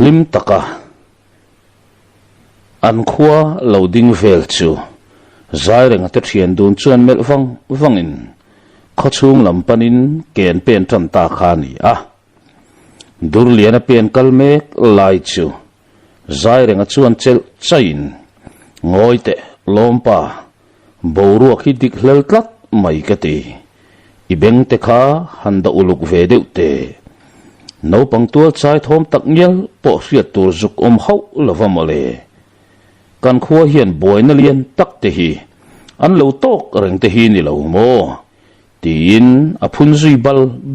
lim taka an khua loading vel chu zai renga te thian dun chuan mel vangin khachung lampanin ken pen tan ta kha ni a dur liana pen kalmek lai chu zai renga chuan chel chain ngoite lompa boru khi dik hlel tlat mai ka ti ibeng te kha handa uluk ve deuh te no pang tual chai thom tak ngel po hriat tur zuk hau lovamole kan khua hian boina lian tak te hi an lo tok reng te hi ni lo mo tin a phun zui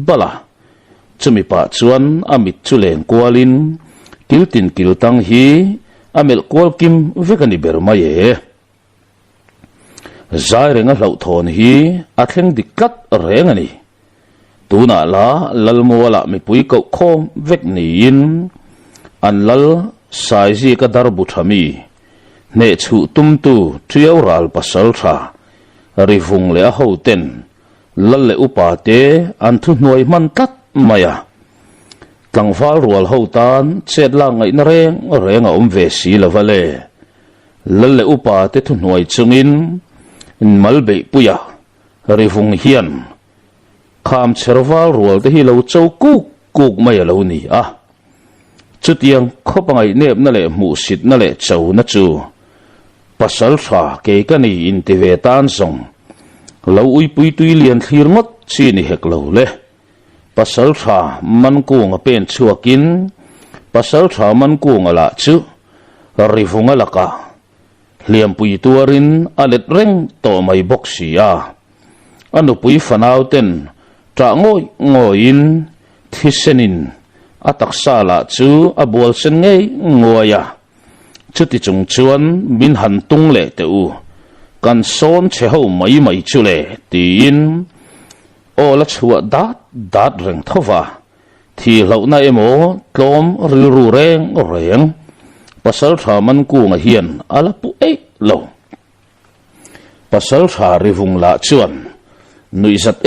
bala chumi pa chuan amit chulen kwalin kiltin kiltang hi amel kwal kim vekani berma ye zai renga hlau thon hi a thleng dikkat rengani tuna la lalmuala mi pui ko khom vek ni in an lal sai ji ka dar bu thami ne chu tum tu triau ral pasal tha rivung le ho ten lal le upa te an thu noi man tat maya tlangfal rual ho tan chet la ngai na renga ve si la vale lal le upa te thu noi chungin malbe puya rivung hian kham cherwal rual te hi lo chau kuk mai lo ni a chutiang khopangai nep na le mu sit na le chau na chu pasal tha ke kani in te ve tan song lo ui pui tui lian thlir ngot chi ni hek lo le pasal tha man ku nga pen chuakin pasal tha man ku nga la chu rivunga laka liam pui tuarin alet reng to mai boxia anu pui fanau ten tra ngoin thisenin atak sala chu abol sen ngei ngoya chuti chung chuan min han tung le te u kan son che ho mai chu le tin ola chua dat reng thova thi lo na emo tlom ru reng pasal tha man ku nga hian ala pu lo pasal tha rivung la chuan nui zat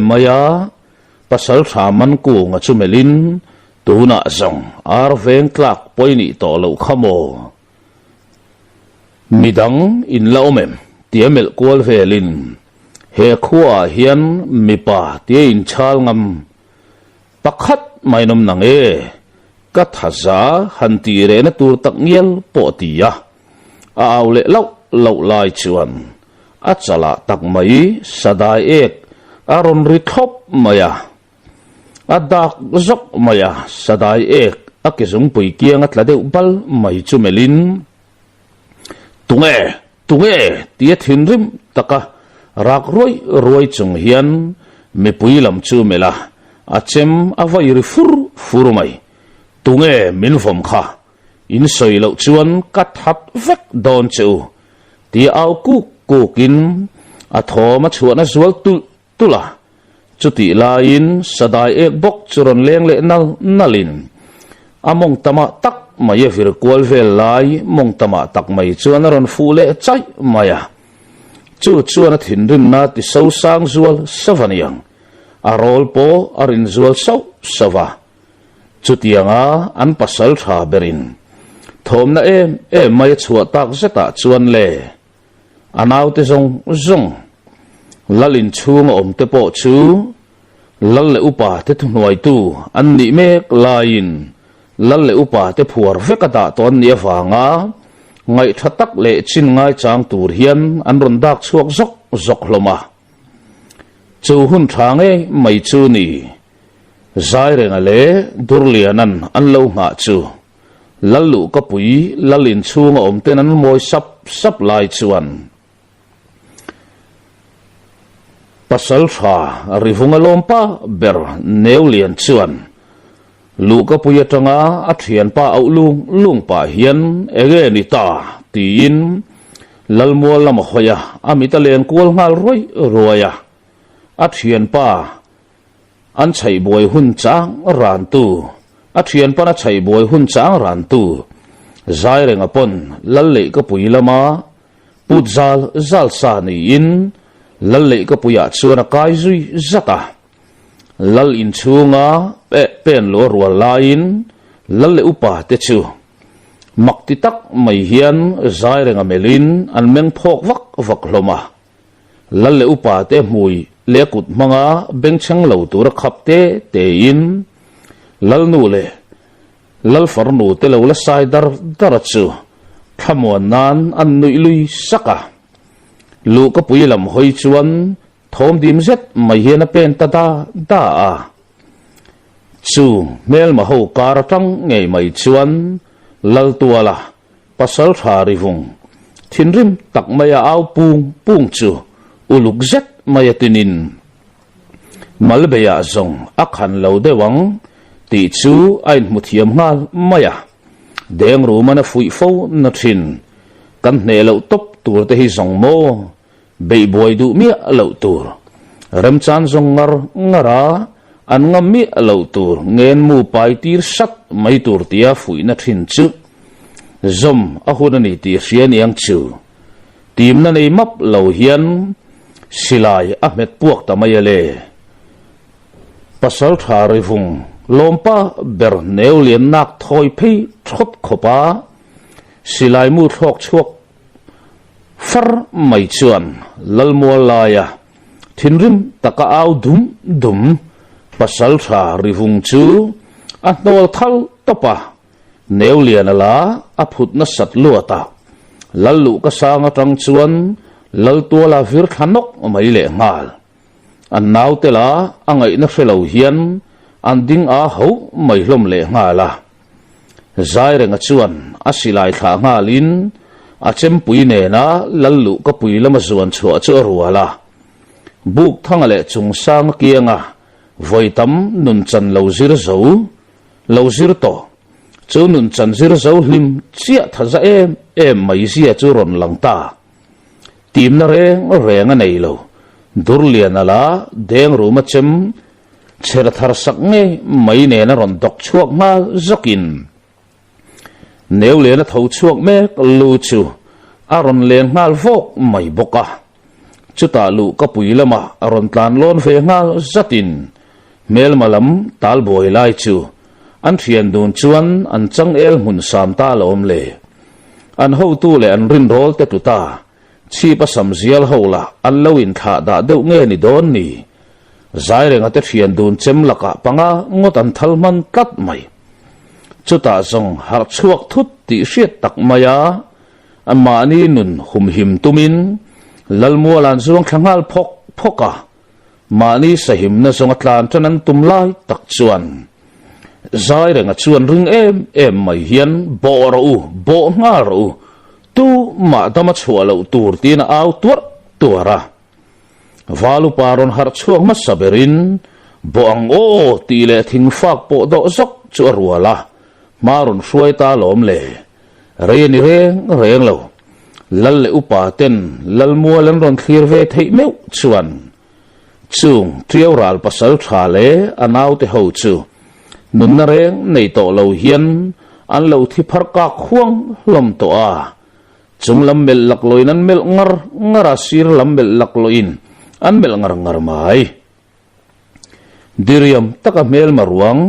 maya pasal tha man ku nga chumelin tuna zong ar veng tlak poini to lo khamo midang in laomem tiamel kwal velin he khua hian mipa ti in chal ngam pakhat mainom nange ka thaza hanti re na tur tak ngial po tia aule lo lai chuan achala tak mai sadai ek aron ri thop maya adak zok maya sadai ek akizung pui kiang atlade bal mai chumelin tunge tia thinrim taka rak roi chung hian me pui lam chu mela achem avai ri fur mai tunge min vom kha in soi lo chuan kat hat vek don chu ti au kukin a thoma chuana zual tula chuti lain sadai ek bok churon leng le nalin among tama tak maya vir kwal vel lai mong tama tak mai chuan ron fu le chai maya chuan thinrim na ti so sang zual savaniang arol po arin zual sawa chutianga an pasal tha berin thomna mai chua tak zeta chuan le anaw te zong lalin chung te po chu lal le upa te thunuai tu an ni mek lain lal le upa te phuar vekata ton ni awanga ngai thatak le chin ngai chang tur hian an ron dak chuak zok hloma chu hun thange mai chu ni zai renga le durlianan an lo nga chu lalu ka pui lalin chung ten an moi sap lai chuan pasal tha rivunga lompa ber neulian chuan lu ka pui atanga athian pa au lung pa hian ege ni ta tin lalmual lam hoya amita len kual ngal roya athian pa an chai boy hun chang ran tu athian pa na chai boy hun chang ran tu zai renga pon lalle ka pui lama putzal zal sa ni in lalle ka puya chuana kai zui zata lal in chunga pen lo rual lain lal le upa te chu mak ti tak mai hian zai renga melin an meng phok vak hloma lal le upa te mui le kut manga bengchang lo tur khap te in lal nu le lal far nu te lo la sai dar chu thamon nan an nui lui saka lu ka pui lam hoi chuan thom dim zet mai hian a pen ta da a chu mel ma ho kar tang ngei mai chuan lal tuala pasal thari vung thinrim tak maya au pung chu uluk zet maya tinin malbeya zong akhan lo de wang ti chu ain muthiam ngal maya deng ru mana fui fo na thin kan ne lo top tur te hi zong mo be boy du mi lo tur ram chan zong ngara an ngam mi lo tur ngen mu pai tir sat mai tur tia fui na thin chu zom a hun ni ti hian yang chu tim na nei map lo hian silai ahmet puak ta mai le pasal thari vung lompa ber neu lian nak thoi phei thot khopa silai mu thok chuak far mai chuan lalmol laya thinrim taka au dum pasal thari vung chu a nol thal topa neu lian ala a phut na sat luata lallu ka sanga tang chuan lal tua la vir thanok mai le ngal an nau te la angai na felo hian an ding a ho mai hlom le ngala zai renga chuan asilai tha ngalin a chem pui ne na lallu ka pui lama zuan chua chu ruala buk thang le chung sang kianga voitam nun chan lo zir to chu nun chan zir zo hlim chia thaza em mai sia chu ron langta tim na renga nei lo durlian ala deng ru ma chem cher thar sak nge mai ne na ron dok chuak ma zokin neu le na tho chuak me lu chu aron len ngal vok mai boka chuta lu ka pui lama aron tlan lon ve ngal zatin mel malam tal boi lai chu an thian dun chuan an chang el mun sam ta lom le an ho tu le an rin rol te tu ta chi pa sam zial hola an lo in tha da deuh nge ni don ni zai renga te thian dun chem laka panga ngot an thalman tat mai chuta zong har chuak thut ti hriat tak maya amani nun hum him tumin lalmualan zuang thangal phoka mani sahim na zong atlan tanan tumlai tak chuan zai renga chuan ring em mai hian bo nga ro tu ma dama chhualo tur tin au tuara valu paron har chuang ma saberin boang o ti le thing fak po do zok chu ruala marun hruai ta lom le re ni reng lo lal le upa ten lal mualan ron thlir ve thei meu chuan chung triau ral pasal tha le anau te ho chu nun na reng nei to lo hian an lo thi phar ka khuang lom to a chung lam mel lak loin an mel ngara sir lam mel lak loin an mel ngar mai diriam taka mel maruang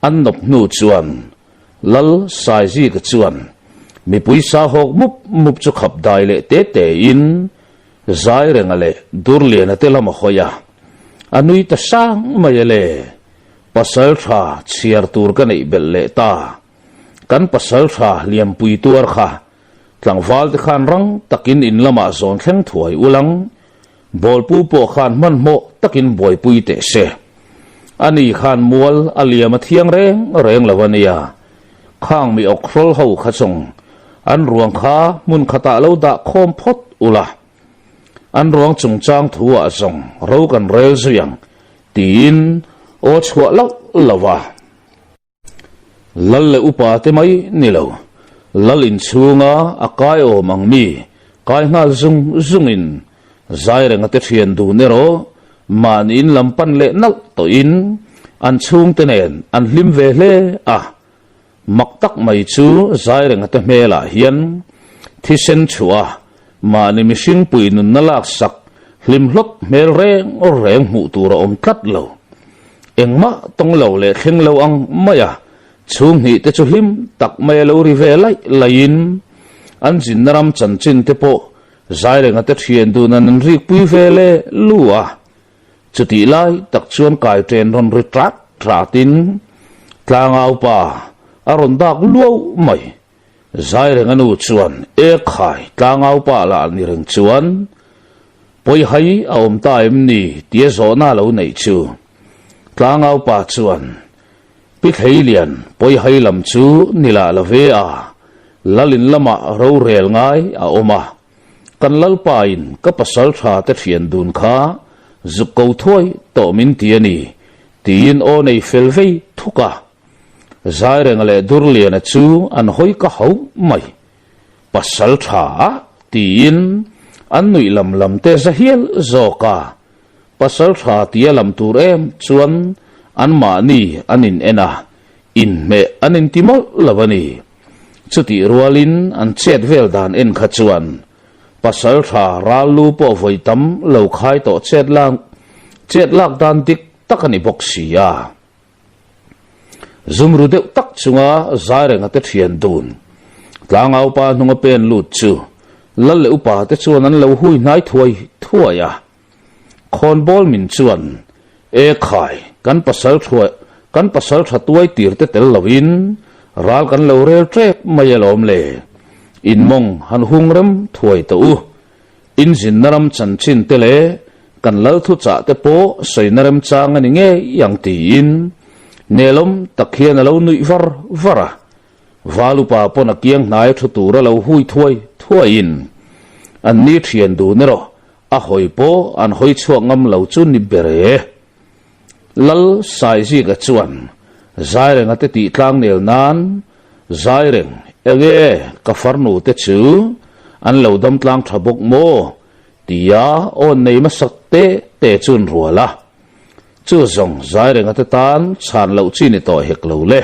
an nop nu chuan lal sai ji ka chuan mi pui sa hok mup chu khap dai le te in zai rengale durlian ate lama khoya anui ta sang mai le pasal tha chiar tur ka nei bel le ta kan pasal tha liam pui tur kha tlangwal te khan rang takin in lama zon thleng thuai ulang bol pu po khan man mo takin boi pui te se ani khan mual aliam thiang reng lawania khang mi ok rol ho khachong an ruang kha mun khata lo da khom phot ula an ruang chung chang thua zong ro kan rel zuyang tin o chua lo lawa lal le upa te mai ni lo lal in chunga akai o mangmi kai ngal zungin zai renga te thian du nero man in lampan le nal to in an chung te nen an hlim ve hle a maktak mai chu zai renga te mela hian thi sen chua mani mishing pui nun nalak sak hlim hlot mel reng mu tur om tat lo engma tong lo le thleng lo ang maya chung hi te chu him tak mai lo ri ve lai lain an jin ram chan chin te po zai renga te thian du nan ri pui ve le lua chuti lai tak chuan kai ten ron ri trak tratin tlangau pa aron dak luau mai zai renga nu chuan e khai tlangau pa la ni reng chuan poi hai a om ta em ni tia zo na lo nei chu tlangau pa chuan pi thei lian poi hai lam chu nila la ve a lalin lama ro rel ngai a oma kan lal pa in ka pasal tha te thian dun kha zuk ko thoi to min ti ani tin o nei fel vei thuka zai reng le dur lian a chu an hoi ka hau mai pasal tha tin an nui lam lam te zahiel zoka pasal tha tia lam tur em chuan an ma ni anin ena in me anin timol lavani chuti rualin an chet vel dan en kha chuan pasal tha ralu po voi tam lo khai to chet lak dan dik takani boxia zumru de tak chunga zaireng ate thian dun tlangau pa hnunga pen lut chu lal le upa te chuan an lo hui nai thuaya khon bol min chuan e khai kan pasal tha tuai tir te tel lovin ral kan lo rel trek mai alom le in mong han hungram thuai to u in jin naram chan chin te le kan lal thu cha te po soinaram chang ani nge yang ti in nelom takhian lo nui vara valupa pon akiang nai thu tura lo hui thuai in an ni thian du nero a hoi po an hoi chuangam lo chu ni bere lal sai ji ga chuan zaireng ate ti tlang nel nan zaireng ege ka farnu te chu an lo dam tlang thabok mo tia on nei ma sakte te chun ruala chu zong zaireng ate tan chan lo chi ni to hek lo le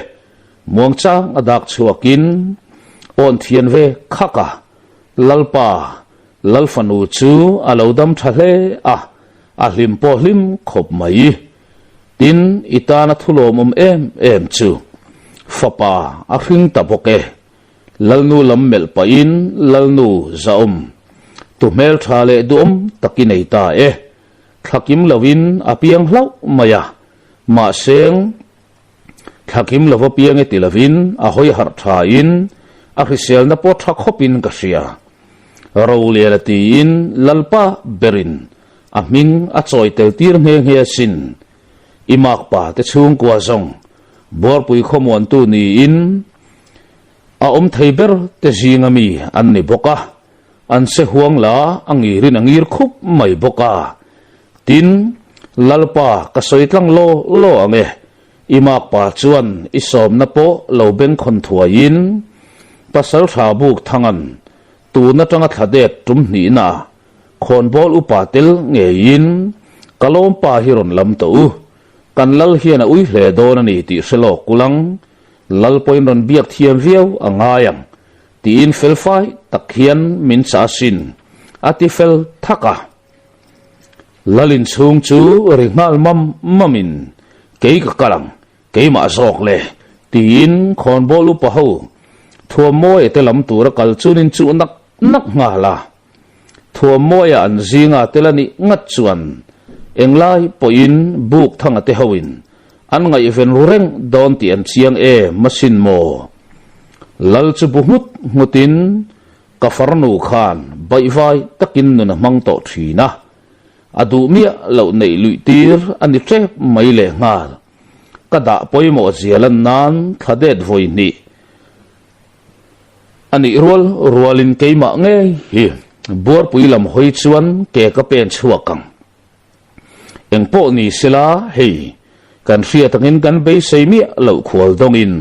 muang chang adak chuakin on thian ve khaka lalpa lalfanu chu alo dam thale a hlim po hlim khop mai tin itana thulom em chu fapa a hring ta boke lalnu lam mel pa in lalnu zaum tu mel thale dum takinei ta thakim lovin apiang hlau maya ma seng thakim lova piang e tilavin a hoi har tha in a hrisel na po thak hopin ka sia ro le ti in lalpa berin a ming a choi tel tir he sin imak pa te chung kwa zong bor pui khomon tu ni in a theiber te jingami an ni boka an se huang la angi rin angir khup mai boka tin lalpa ka soitlang lo ange imak pa chuan isom na po lo ben khon thuain pasal tha buk thangan tu na tanga thadet tum ni na khon bol upatel ngein kalom pa hiron lam to kan lal hian a ui hle don ani ti selo kulang lal point ron biak thiam viau angayang ti in felfai takhian min cha sin ati fel thaka lalin chung chu ringal mamin kei ka kalang kei ma zok le ti in khon bolu pa ho thua moi te lam tur kal chunin chu nak nga la thua moi an zinga telani ngat chuan englai po in buk thang ate hoin an ngai ven reng don ti an chiang masin mo lal chu buhut mutin ka farnu khan bai vai takin nu na mang to thina adu mia lo nei lui tir ani tre mai le ngal kada poimo zialan nan thadet voi ni ani rualin keima nge hi bor puilam hoi chuan ke ka pen chuakang engpo ni sila hei kan ria tangin kan be seimi lo khwal dongin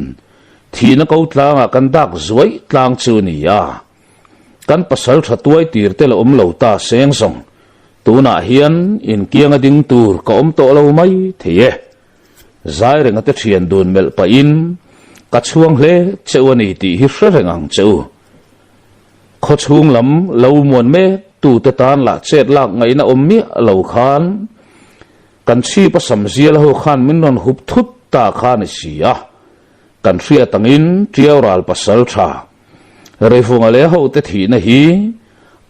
thina ko tlanga kan dak zuai tlang chu ni ya kan pasal thatuai tir te lo lo ta seng song tuna hian in kianga ding tur ka to lo mai thie zai renga te thian dun mel pa in ka chuang hle chewani ti hi hrengang cheu kho chung lam lo mon me tu te tan la chet lak ngai na mi lo khan kan chi pa samzia ho khan min non hup thut ta khan sia kan ria tangin triau ral pasal tha refunga le ho te thi na hi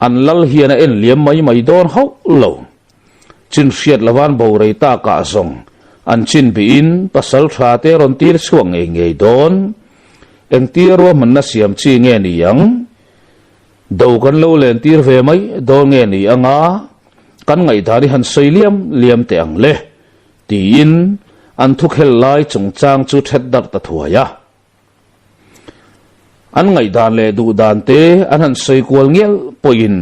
an lal hiana en liam mai don ho lo chin riat lawan bo rei ta ka zong an chin bi in pasal tha te ron tir chuang ngei don eng tir ro man na siam chi nge ni yang do kan lo len tir ve mai do nge ni anga kan ngai dari han liam te ang le ti in an thuk hel lai chung chang chu thet dar ta thuaya an ngai dan le du dan te an han sei kwal ngel poin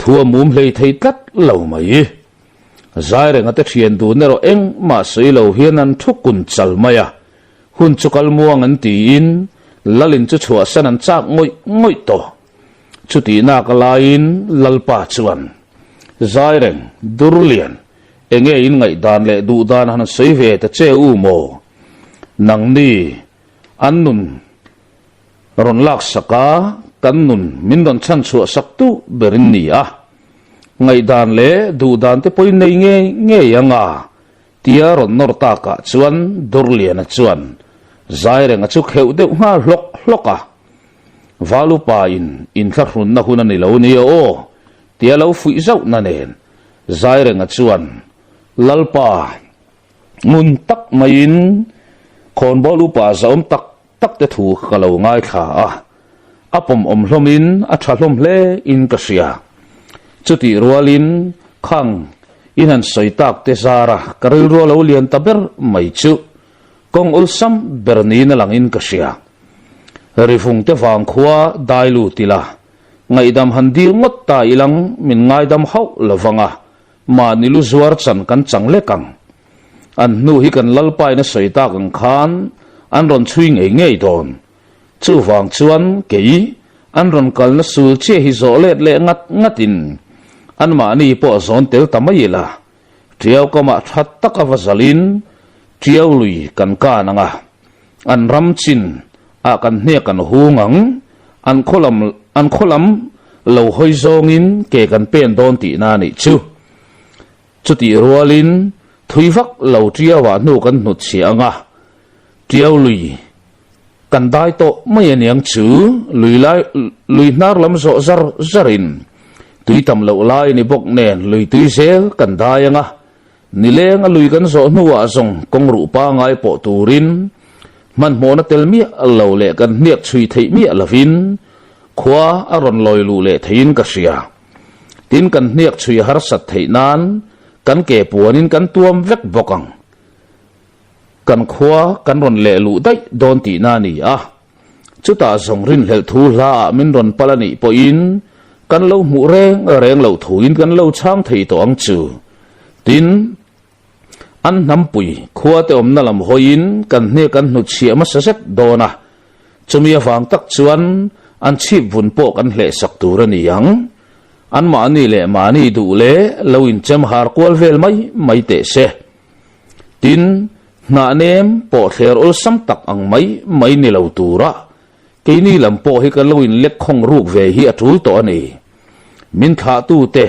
thua mum hlei thei tlat lo mai zai renga te thian du ne ro eng ma sei lo hian an thuk kun chal maya hun chukal muang an ti in lalin chu chua san an chak ngoi to chuti na ka lain lalpa chuan zai reng durlian enge in ngai dan le du dan han sei ve ta che u mo nang ni an nun ron lak saka kan nun min don chan chu sak tu berin ni a ngai dan le du dan te poi nei nge yanga tia ron nor ta ka chuan durlian a chuan zai reng a chu kheu de ha hloka valu pa in thar hun na hun ani lo ni o tia lo fui zau na nen zai reng a chuan lalpa ngun tak main khon bolu pa zaum tak te thu khalo ngai kha a apom om hlomin a tha hlom hle in ka sia chuti rualin khang inan soitak te zara karil ro lo lian taber mai chu kong ulsam berni na lang in ka sia rifung te wang khua dailu tila ngai dam handir ngot ta ilang min ngai dam hau lawanga ma nilu zuar chan kan changle kang an nu hi kan lalpai na soita kang khan an ron chui ngei don chu wang chuan kei an ron kal na sul che hi zo le ngatin an ma ni po zon tel tamayila triau kama that taka wazalin triau lui kan ka nanga an ram chin a kan hne kan hungang an kholam lo hoi zongin ke kan pen don ti na ni chu chuti rualin thuivak lo triawa nu kan nut chianga triau lui kan dai to mai aniang chu lui nar lam zo zarin tui tam lo lai ni bok nen lui tui sel kan dai anga ni leng a lui kan zo nuwa zong kong ru pa ngai po turin man mo na tel mi lo le kan niak chui thei mi alavin khwa aron loi lu le thein ka sia tin kan niak chui har sat thei nan kan ke puanin kan tuam vek bokang kan khwa kan ron le lu dai don ti na ni a chuta zong rin hel thu la min ron palani po in kan lo mu reng lo thuin kan lo chang thei to ang chu tin an nampui khua te om na lam hoin kan hne kan nu chia ma sa set dona chumi awang tak chuan an chip bun po kan hle sak tur ani yang an ma ni le ma ni du le lo in chem har kwal vel mai te se tin na nem po thler ol sam tak ang mai ni lo tura ke ni lam po hi kan lo in lek khong ruk ve hi atul to ani min tha tu te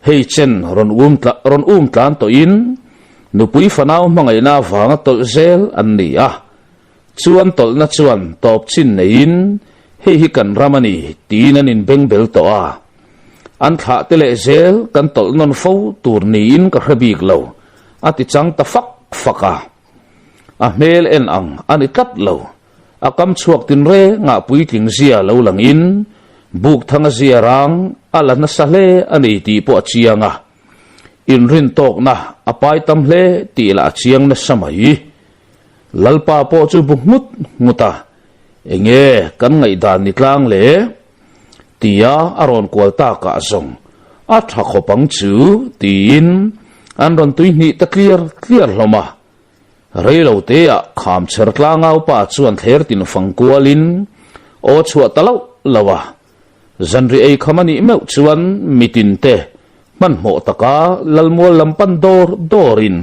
hei chen ron tlan to in nupui fanau mangai na wanga tol zel an ni a chuan tol na chuan top chin nein hei hi kan ramani tinan in bengbel to a an tha te le zel kan tol non fo tur ni in ka hrebik lo ati chang ta faka a mel en ang ani tat lo akam chuak tin re nga pui ting zia lo lang in buk thanga zia rang ala na sale ani ti po chianga in rin tok na apai tam hle ti la chiang na samai lalpa po chu bukmut muta enge kan ngai dan ni tlang le tia aron kwal ta ka zong a tha khopang chu tin an ron tui ni ta clear hloma reilo te a kham cher tlangau pa chuan thler tin fangkualin o chua talo lawa zanri ei khamani meu chuan mitin te man mo taka lalmual lampan dorin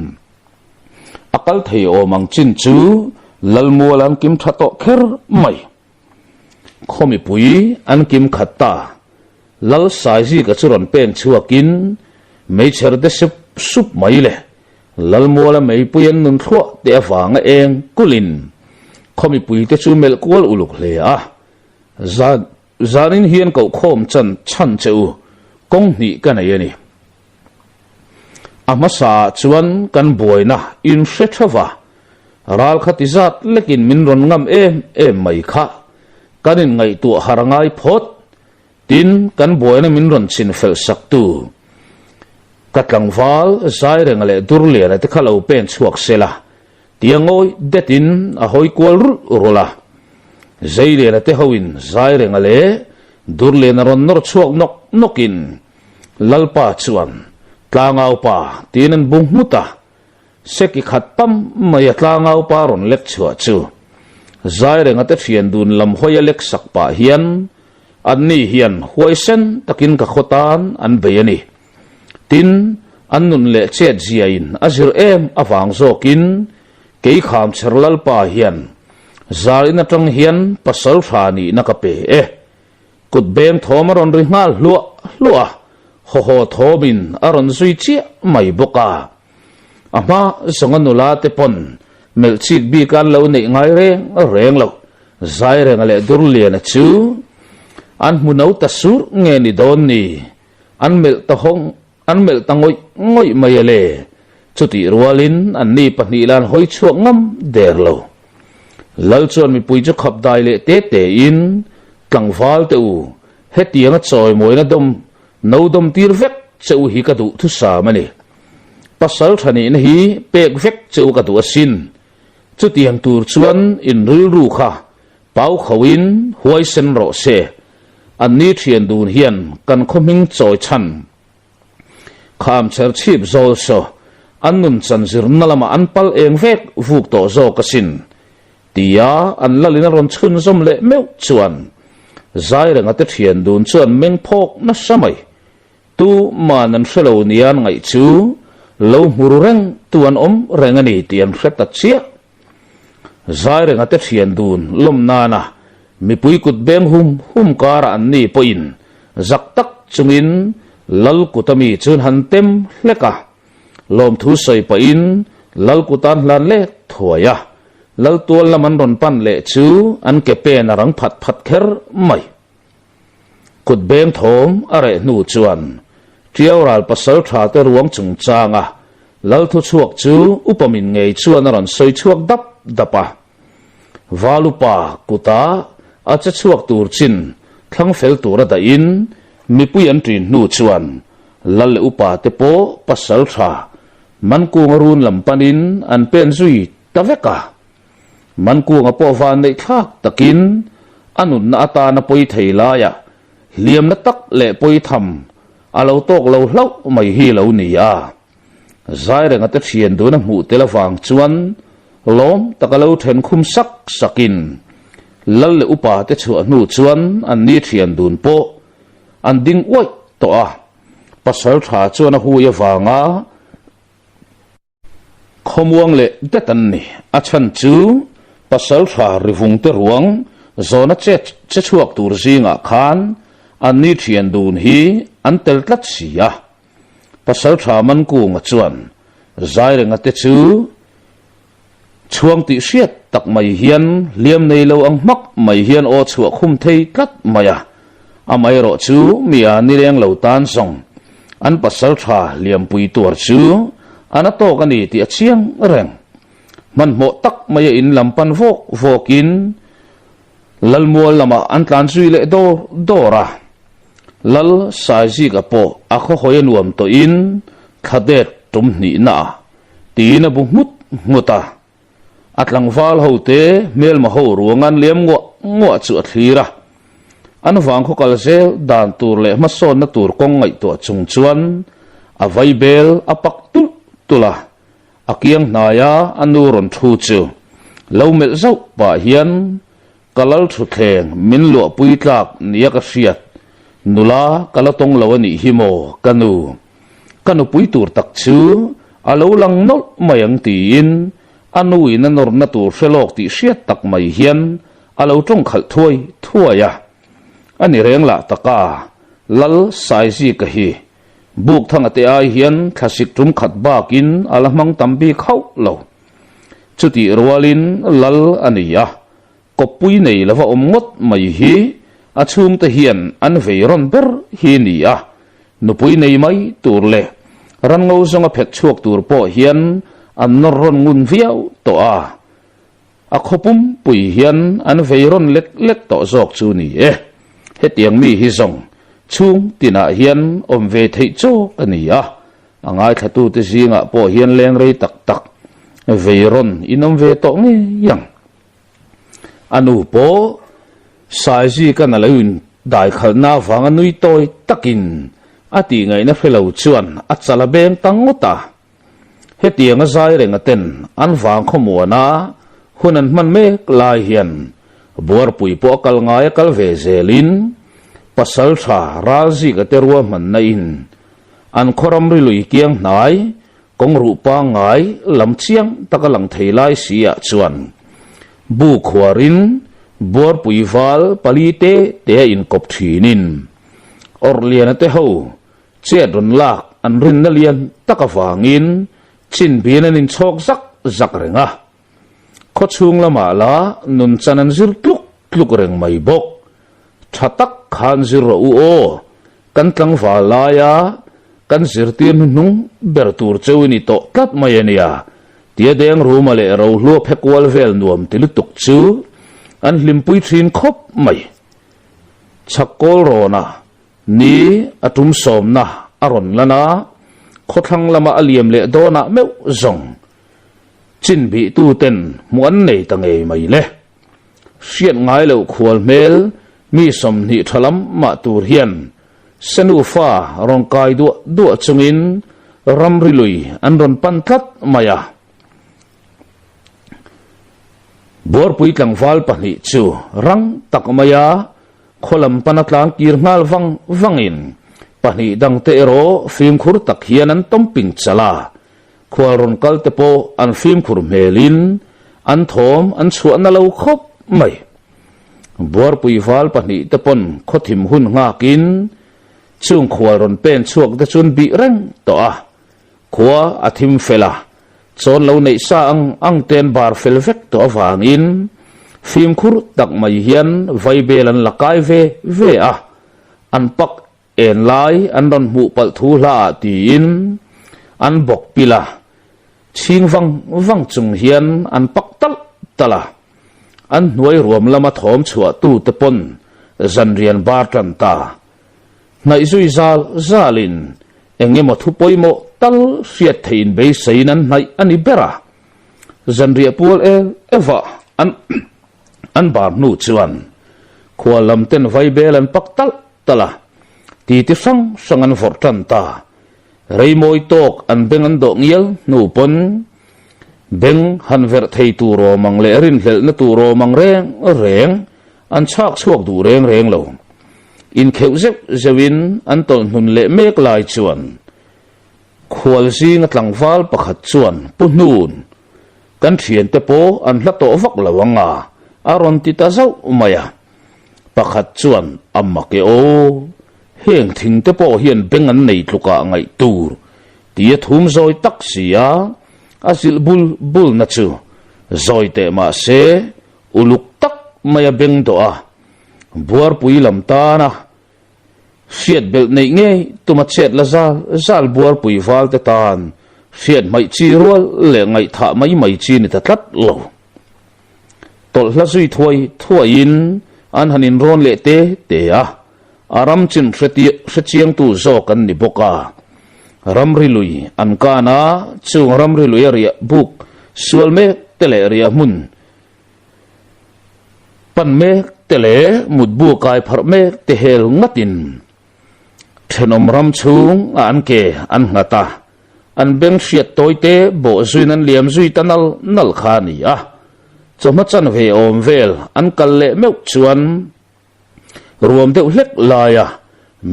akal thei o mang chin chu lalmual an kim thato kher mai khomi pui an kim khatta lal saiji ka churon pen chuakin mei cher de sup mai le lalmual mei puyan nun thua te awanga eng kulin ขมิปุยเตชูเมลกวลอุลุกเลยจานินเฮียนเก่าโคมจันชันเจ้ากงนี่กันไอ้นี่อามาสาชวนกันบวยนะอินเสชวะรัลขัติจัดเล็กินมินรอนงำไม่ค่ะกันอินไงตัวหารง่ายพอดดินกันบวยนะมินรอนชินเฟลสักตูกัดหลังฟ้าใจเรื่องอะไรดุรเลียนะที่เขาเอาเป็นชวกเสละเตียงโอยเด็ดินอาหอยกวลรุละใจเรียนที่เขาวินใจเรื่องอะไรดุรเลียนรอนนรชวกนกินลัลปาชวนตลางเอาป่าตีนันบุงมุตาเสกิขัดปั๊มไม่ตลางเอาป่ารอนเล็กชัวจูใจเรื่องที่เฟียนดูนลำห้อยเล็กสักป่าเฮียนอันนี้เฮียนหวยเส้นตะกินกับขตานอันเบียนี่ตินอันนุนเละเช็ดเจียนอาจิรอฟังโซกินเกี่ยขามเชรลัลป่าเฮียนใจนัตรงเฮียนปัสสาวะนี่นักเปกุดเบงทอมรอนริงาลัวโฮทอบินอรอนซุยเชียไม่บุกาอามาสงนุลาเตปนเมลชิดบีกันเหล่านี้ไงเร่งเหล่าใจเร่งอะไรดุรเลียนจูอันมุนเอาตัดสูรเงินโดนนี่อันเมลตะหงอันเมลตังงอยไม่เล่จุดที่รัวลินอันนี้ปนิลันหอยช่วงงำเดร์เหล่าลัลชวนมีปุยจะขับได้เละเตะอินกังฟาลเตอูเฮตียงจอยมวยนะดมนูดมตีร์เวกเจ้าฮีกระดูทุสามันนี่ปัสสาวะนี่นะฮีเปกเวกเจ้ากระดูสินจุดที่ตูร์ชวนอินริลรูค่ะเป้าขวินหวยเซนโรเซอันนี้เทียนดูนเฮียนกันคมิงจอยชันขามเชอร์ชีบโซโซอันนุนสันซิรนัลมาอันปัลเองเวกฟูกโตโซกสินตียาอันละลินรอนชุนสมเละเมวชวนใจเรื่องที่เทียนดูนชวนเมงพกนัสมัยตูมานันเฟลวนียนไงจูเลวมูรุเร่งตัวอันเร่งนี้เตียนเฟตัดเชียใจเรื่องที่เทียนดูนลมนานะมีปุยกุดเบงหุมการอันนี้ปอินจักตักจุงินลัลกุตมีจุนหันเต็มเล็กะลมทุสัยปอินลัลกุตันลันเล็กถวยะลัลตัวละมันรอนปันเละจูอันเก็บเป็นรังผัดเคร์ไม่กุดเบงทอมอะไรนูจวนเที่ยวรัลปัสสาวะเตรวงจงจางะลัลทุชวกจูอุปมินเงยชวนรันสวยชวกดับปะวาลุปากุตาอาจจะชวกตูร์จินทั้งเฟลตูระดอินมีปุยันตรีนูจวนลัลอุปาเตโปปัสสาวะมันกูงรูนลำปันินอันเป็นซุยตะเวกะมันกูงปอฟานในทักตะกินอนุนอาตาณปอยไทลายะเลียมนัตักเละปอยทำอาเราตกเราเล่าไม่ฮีเราหนีอาใจเรื่องที่เชียนดูนะหมูเตลฟังชวนล้มตะกเราเห็นคุมสักินลัลอุปาเตชวนนูชวนอันนี้เชียนดูนโปอันดิ้งไว้ตัวปัสสาวะชวนหูยฟังอาขมวงเละเดตันนี่อาชันจูปัสสาวะริฟุงเตรวงโซนเจชวกตูรซิงอาคานอันนี้เทียนดูนฮีอันเตลตัดสียปัสสาวะมันกูงจวนใจเรื่องเตจูช่วงติเสียดตักไม่เฮียนเลี้ยมในเลวอังมักไม่เฮียนโอชวกคุมเทกัดมายาอาไม่รอจูมีอันนี้เรื่องเหล่าตานส่งอันปัสสาวะเลี้ยมปุยตัวจูอันนั้นโตกันนี่ที่เชียงแรงมันหมดตักไม่อินลำปันโฟกินลัลมัวลำอันตันซุยเละโดระลัลสายซีกับโปอาข้อหอยนวมตัวอินขัดเด็ดตุ่มนี่น่ะตีนบุมุตาอัดหลังฟ้าเขาเตะเมลมาเขารวงอันเลี้ยมงัวจุดทีระอันฟังเขากล่าวเสียด่านตัวเละมาโซนนัตัวกงไอตัวจงชวนอาไวเบลอาปักตุลาอาเกียงนายาอันนูรอนทูจูเลวเมลเจ้าป่าเฮียนกะลัลทุเทงมินหลวปุยตากเนียกเสียดนุลากะลตงเลวนี่ฮิโมกันูปุยตูร์ตักชูอาเลวลังนลมายังตีนอันนูอินนรนตูร์เฟลอกตีเสียดตักไม่เฮียนอาเลวจงขัดถ้วยะอันนี้เรื่องละตะกาลัลสายซีกะฮีบุกทางเตะเฮียนคลาสิกจุมขัดบากินอาลมังตัมบีเข้าเหล่าจุดที่รัวลินลัลอันนี้ยะ pui nei lava ngot mai hi a chung te hian an veiron ber hi ni a nu pui nei mai tur le ran ngau zonga phet chuak tur po hian an nor ron ngun viau to a khopum pui hian an veiron lek lek to zok chu ni hetiang mi hi zong chung tina hian om ve thei chu ani angai thatu te zinga po hian leng rei tak tak veiron inom ve to nge yang anu po sai ji kan alain dai khalna wanga nui toy takin ati ngai na phelo chuan achala beng tangota hetianga zai renga ten an wang khomuana hunan man me lai hian bor pui po kal ngai kal ve zelin pasal tha razi ka terwa man na in an khoram ri lui kiang nai kong ru pa ngai lam chiang takalang theilai sia chuan bu khwarin bor puival palite te in kop thinin orlian te ho che don lak an rin na lian takawangin chin bianan in chok zak renga kho chung lama la nun chanan zir tluk reng mai bok thatak khan zir ro o kan tlang walaya kan zir tir nung bertur chewini to tat mayania tia deng ruma le ro hlo phekwal vel nuam tilutuk chu an hlimpui thin khop mai chakol rona ni atum somna aron lana khothang lama aliam le dona meu zong chin bi tu ten muan nei tange mai le siat ngai lo khwal mel mi som ni thalam ma tur hian senu fa rong kai du chungin ramri lui an ron pan tlat maya bor pui tlang wal pani chu rang tak maya kholam panatlang kir ngal wangin pani dang te ro film khur tak hian an tomping chala khwal ron kal te po an film khur melin an thom an chuan na lo khop mai bor pui wal pani te pon khothim hun ngakin chung khwal ron pen chuak te chun bi reng to khwa athim fela chon lo nei sa ang ten bar fel vek to awangin film khur tak mai hian vaibelan lakai ve an pak en lai an ron mu pal thu la tin an bok pila ching wang chung hian an pak tala an nuai ruam lama thom chua tu te pon zanrian bar tan ta nai zui zalin engemo thu poimo tal siat thein be seinan nai ani bera zanria pol eva an bar nu chuan khwalam ten vaibelan paktal tala ti sangan vortan ta reimoi tok an bengan do ngial nu pon beng han ver thei tu ro mangle rin hlel na tu ro mang reng an chak chuak du reng lo in kheu zewin an tol hun le mek lai chuan khwal zing atlang wal pakhat chuan punun kan thian te po an hla to vak lawanga aron ti ta zau maya pakhat chuan amma ke o heng thing te po hian bengan nei tluka ngai tur tia thum zoi tak sia azil bul na chu zoi te ma se uluk tak maya beng do buar pui lam ta na fiat bel nei nge tuma chet la zal buar pui wal te tan fiat mai chi rol le ngai tha mai chi ni ta tlat lo tol la zui thoi in an hanin ron le te aram chin khetiang tu zo kan ni boka ramri lui an kana chu ramri lui ria buk sual me tele ria mun pan me tele mut bu kai phar me te hel ngatin thenom ram chung an ke an ngata an beng siat toite bo zuin an liam zui tanal nal khani choma chan ve om vel an kal le meu chuan ruam deuh hlek laya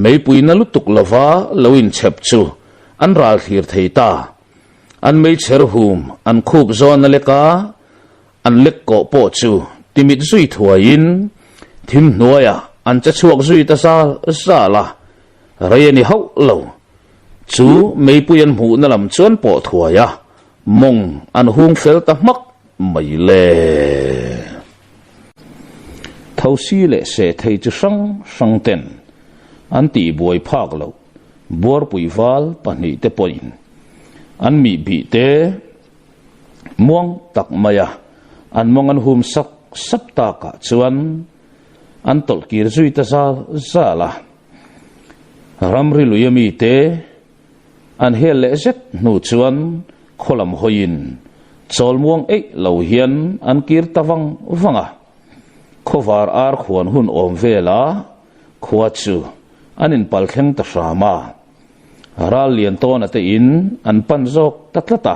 mei puina lutuk lova loin chep chu an ral thir theita an mei cher hum an khup zon leka an lek ko po chu timit zui thuain thim hnuaya an cha chuak zui ta sa la rayani hau lo chu mei puyan mu na lam chuan po thuaya mong an hung fel ta mak mai le thâu si lệ sẽ thấy chứ sang tên an tì bùi phạc lâu bùa bùi val pani te poin an mi bị te muang tak maya an mong an hum sắp ta cả chuan an tol kir zui ta za la ramri luyami te an hel le zet nu chuan kholam hoin chol muang ei lo hian an kir tawang wanga khovar ar khuan hun om vela khuwa chu anin palkheng ta rama ral lian ton ate in an pan jok tatlata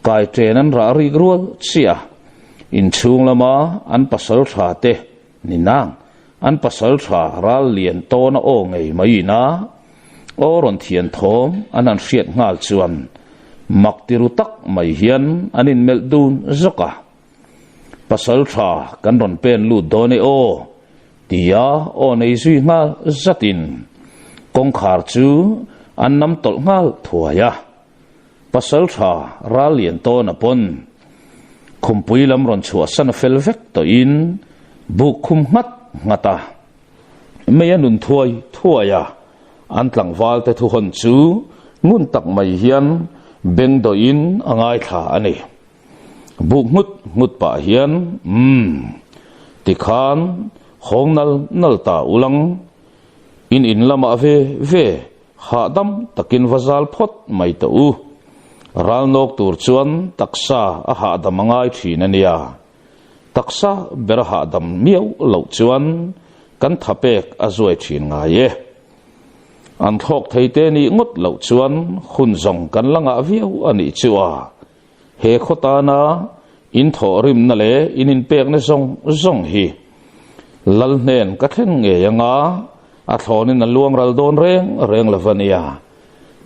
kai train an ra ri grol chia in chung lama an pasal tha te ninang an pasal tha ral lian ton o ngei mai na oron thian thom anan hriat ngal chuan maktiru tak mai hian anin meldun zoka pasal tha kan ron pen lu done o tia o nei zui ngal zatin kong khar chu an nam tol ngal thuaya pasal tha ral lian ton apon khumpui lam ron chua san fel vek to in bu khum ngata meya nun thuaya an tlang wal te thu hon chu ngun tak mai hian beng do in angai tha ani bu ngut pa hian tikhan khong nal ta ulang in lama ve ha dam takin wazal phot mai to u ral nok tur chuan taksa a ha dam angai thin ania taksa ber ha dam miau lo chuan kan thapek azoi thin nga ye an thok theite ni ngot lo chuan khun zong kan langa viau ani chuwa he khota na in thorim na le in pek na zong hi lal nen ka thlen nge yanga a thlonin an luang ral don reng lavania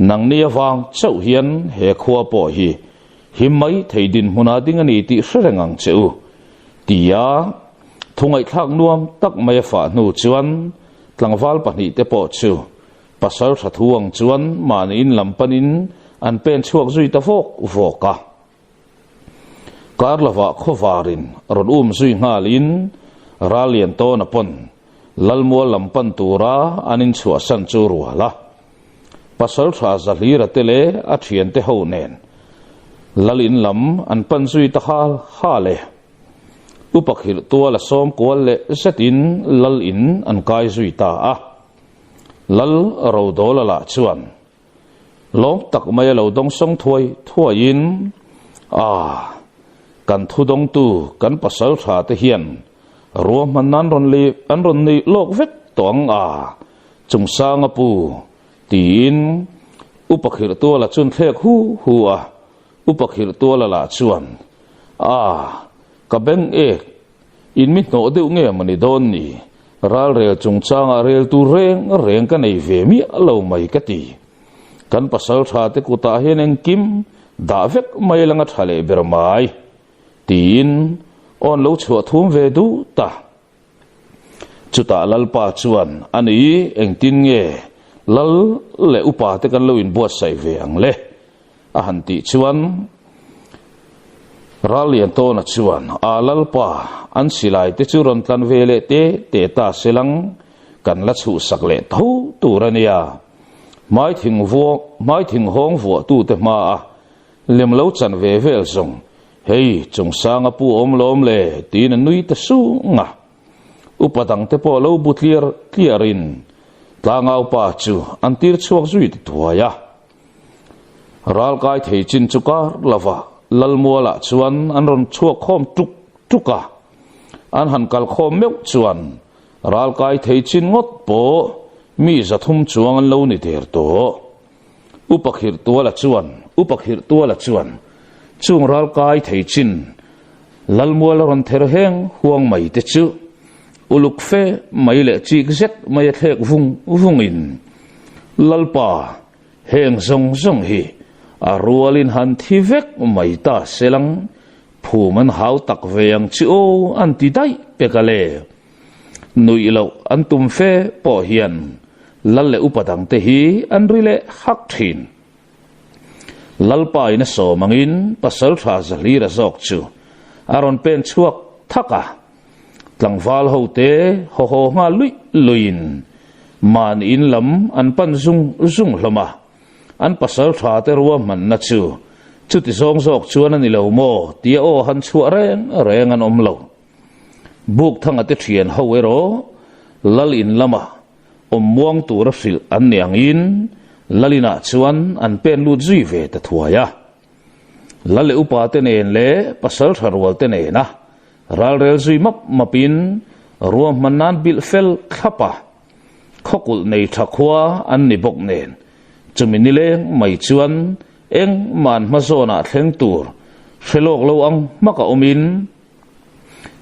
nang nia wang chau hian he khuwa po hi himai theidin huna ding ani ti hrengang cheu tia thungai thak nuam tak mai fa nu chuan tlangwal pani te po chu pasal thathuang chuan man in lampanin an pen chuak zui ta voka karlawa khowarin ron zui ngalin ralian ton apon lalmo lampan tura anin chua san chu ruala pasal tha zalira tele a thian te ho nen lalin lam an pan zui ta ha le upakhir tua la som kwal le setin lal in an kai zui ta a lal ro do la chuan lom tak mai lo dong song thuain kan thu dong tu kan pasal tha te hian ro man nan ron le an ron ni lok vek tong chung sang pu tin upakhir tua la chun thlek hu upakhir tua la chuan ka beng in mi no deuh nge mani don ni ral rel chung changa rel tu reng ka nei ve mi alo mai ka ti kan pasal tha te kuta hen eng kim da vek mai langa thale bermai tin on lo chua thum ve du ta chuta lalpa chuan ani eng tin nge lal le upa te kan lo in buat sai ve ang le a han ti chuan ralian to na chuan lalpa an silai te chu ron tlan vele te ta selang kan la chu sak le tho turania mai thing hong vo tu te ma lem lo chan ve vel zong hei chung sang pu om lom le tin nui ta su nga upadang te po lo bu clearin tlangau pa chu an tir chuak zui ti thuaya ral kai thei chin chuka lava lalmuala chuan an ron chuak khom tuka an han kal khom meu chuan ral kai thei chin ngot po mi zathum chuang an lo ni ter to upakhir tuala chuan chung ral kai thei chin lalmuala ron ther heng huang mai te chu uluk fe mai le chik zet mai thek vung in lalpa heng zong hi arualin han thi vek mai ta selang phuman hau tak veyang chi o anti dai pekale nui lo antum fe po hian lalle upadang te hi anrile hak thin lalpa ina so mangin pasal tha zalira zok chu aron pen chuak thaka tlang val ho te ho nga luin man in lam an pan zung hlama an pasal tha te ruwa man na chu ti zong zok chuan ani lo mo tia o han chua reng an om lo buk thang ate thian ho ero lal in lama om muang tu ra sil an niang in lalina chuan an pen lu zui ve ta thuaya lale upa te nen le pasal tharwal te ne na ral rel zui mapin ruam manan bil fel khapa khokul nei thakwa an ni bok nen chumini le mai chuan eng man mazona thleng tur thelok lo ang maka omin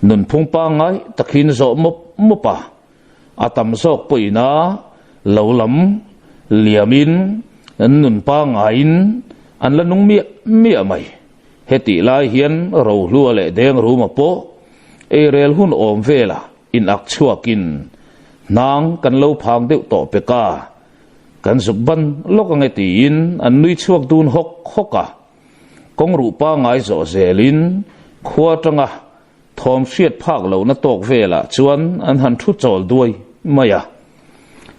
nun phung pa ngai takhin zo mopa atam zok poina lolam liamin nun pa ngain an lanung mi mai heti lai hian ro hlua le deng ruma po e rel hun om vela in ak chuakin nang kan lo phang deuh to peka kan zubban lokang eti in an nui chuak dun hoka kong ru pa ngai zo zelin khua tanga thom hriat phak lo na tok vela chuan an han thu chol duai maya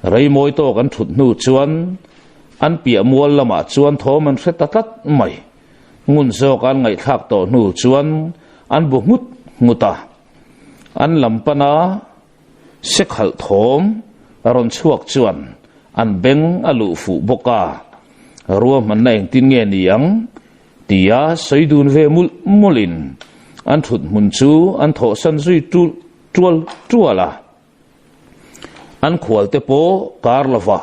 rei moi to kan thut nu chuan an pia mual lama chuan thom an hret tat mai ngun zok an ngai thak to nu chuan an bu nguta an lampana sekhal thom aron chuak chuan an beng alu fu boka ruam man naing tin nge niang tia soidun ve mulin an thut mun chu an tho san zui tuala an khwal te po karlova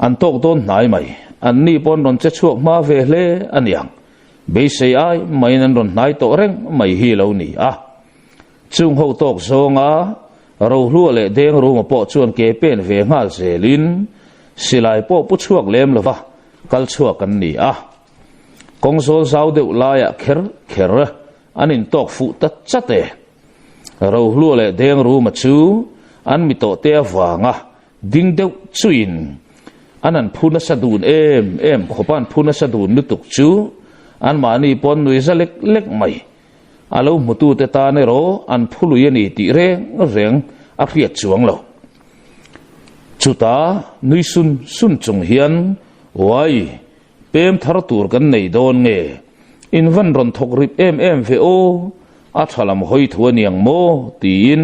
an tok don nai mai an ni pon ron che chuak ma ve hle aniang be sei ai mai nan ron nai to reng mai hi lo ni a chung ho tok zonga ro hlu le deng ru ma po chuan ke pen ve ngal zelin silai po pu chuak lem lova kal chuak kan ni a kong sol sau de la ya kher anin tok fu ta chate ro hlu le deng ru ma chu an mi to te awanga ding deuh chuin anan phuna sadun em khopan phuna sadun nutuk chu an mani pon nui zalek lek mai alo mutu te ta ne ro an phulu yani ti reng a khiat chuang lo chuta nui sun chung hian wai pem thar tur kan nei don nge in van ron thok rip em ve o a thalam hoi thuaniang mo tin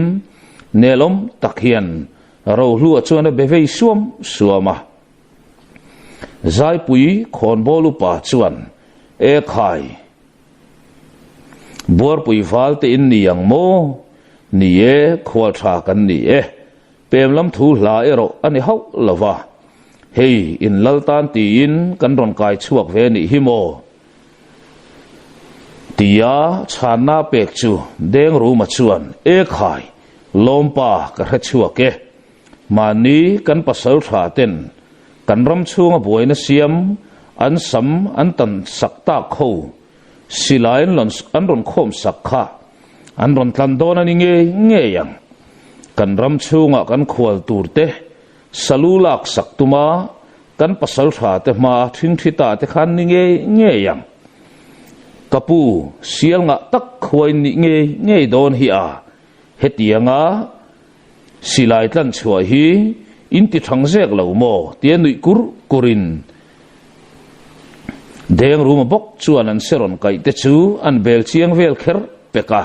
nelom takhian ro hlua chuan be vei suama zai pui khon bolu pa chuan e khai bor pui fal te in niang mo ni e khwal tha kan ni e pem lam thu hla ero ani hau lova hei in laltan ti in kan ron kai chuak ve ni hi mo tia chana pek chu deng ru ma chuan e khai lompa ka kha chuak ke mani kan pasal tha ten kan ram chunga boina siam an sam an tan sakta kho silain lon an ron khom sakha an ron tlan don ani nge yang kan ram chunga kan khwal turte salulak saktuma kan pasal tha te ma thin thita te khan ni nge yang kapu sial nga tak khoi ni nge don hi a hetianga silai tlan chua hi inti thangzek lo mo tia nui kurin deng ruma bok chuan an seron kai te chu an bel chiang vel kher peka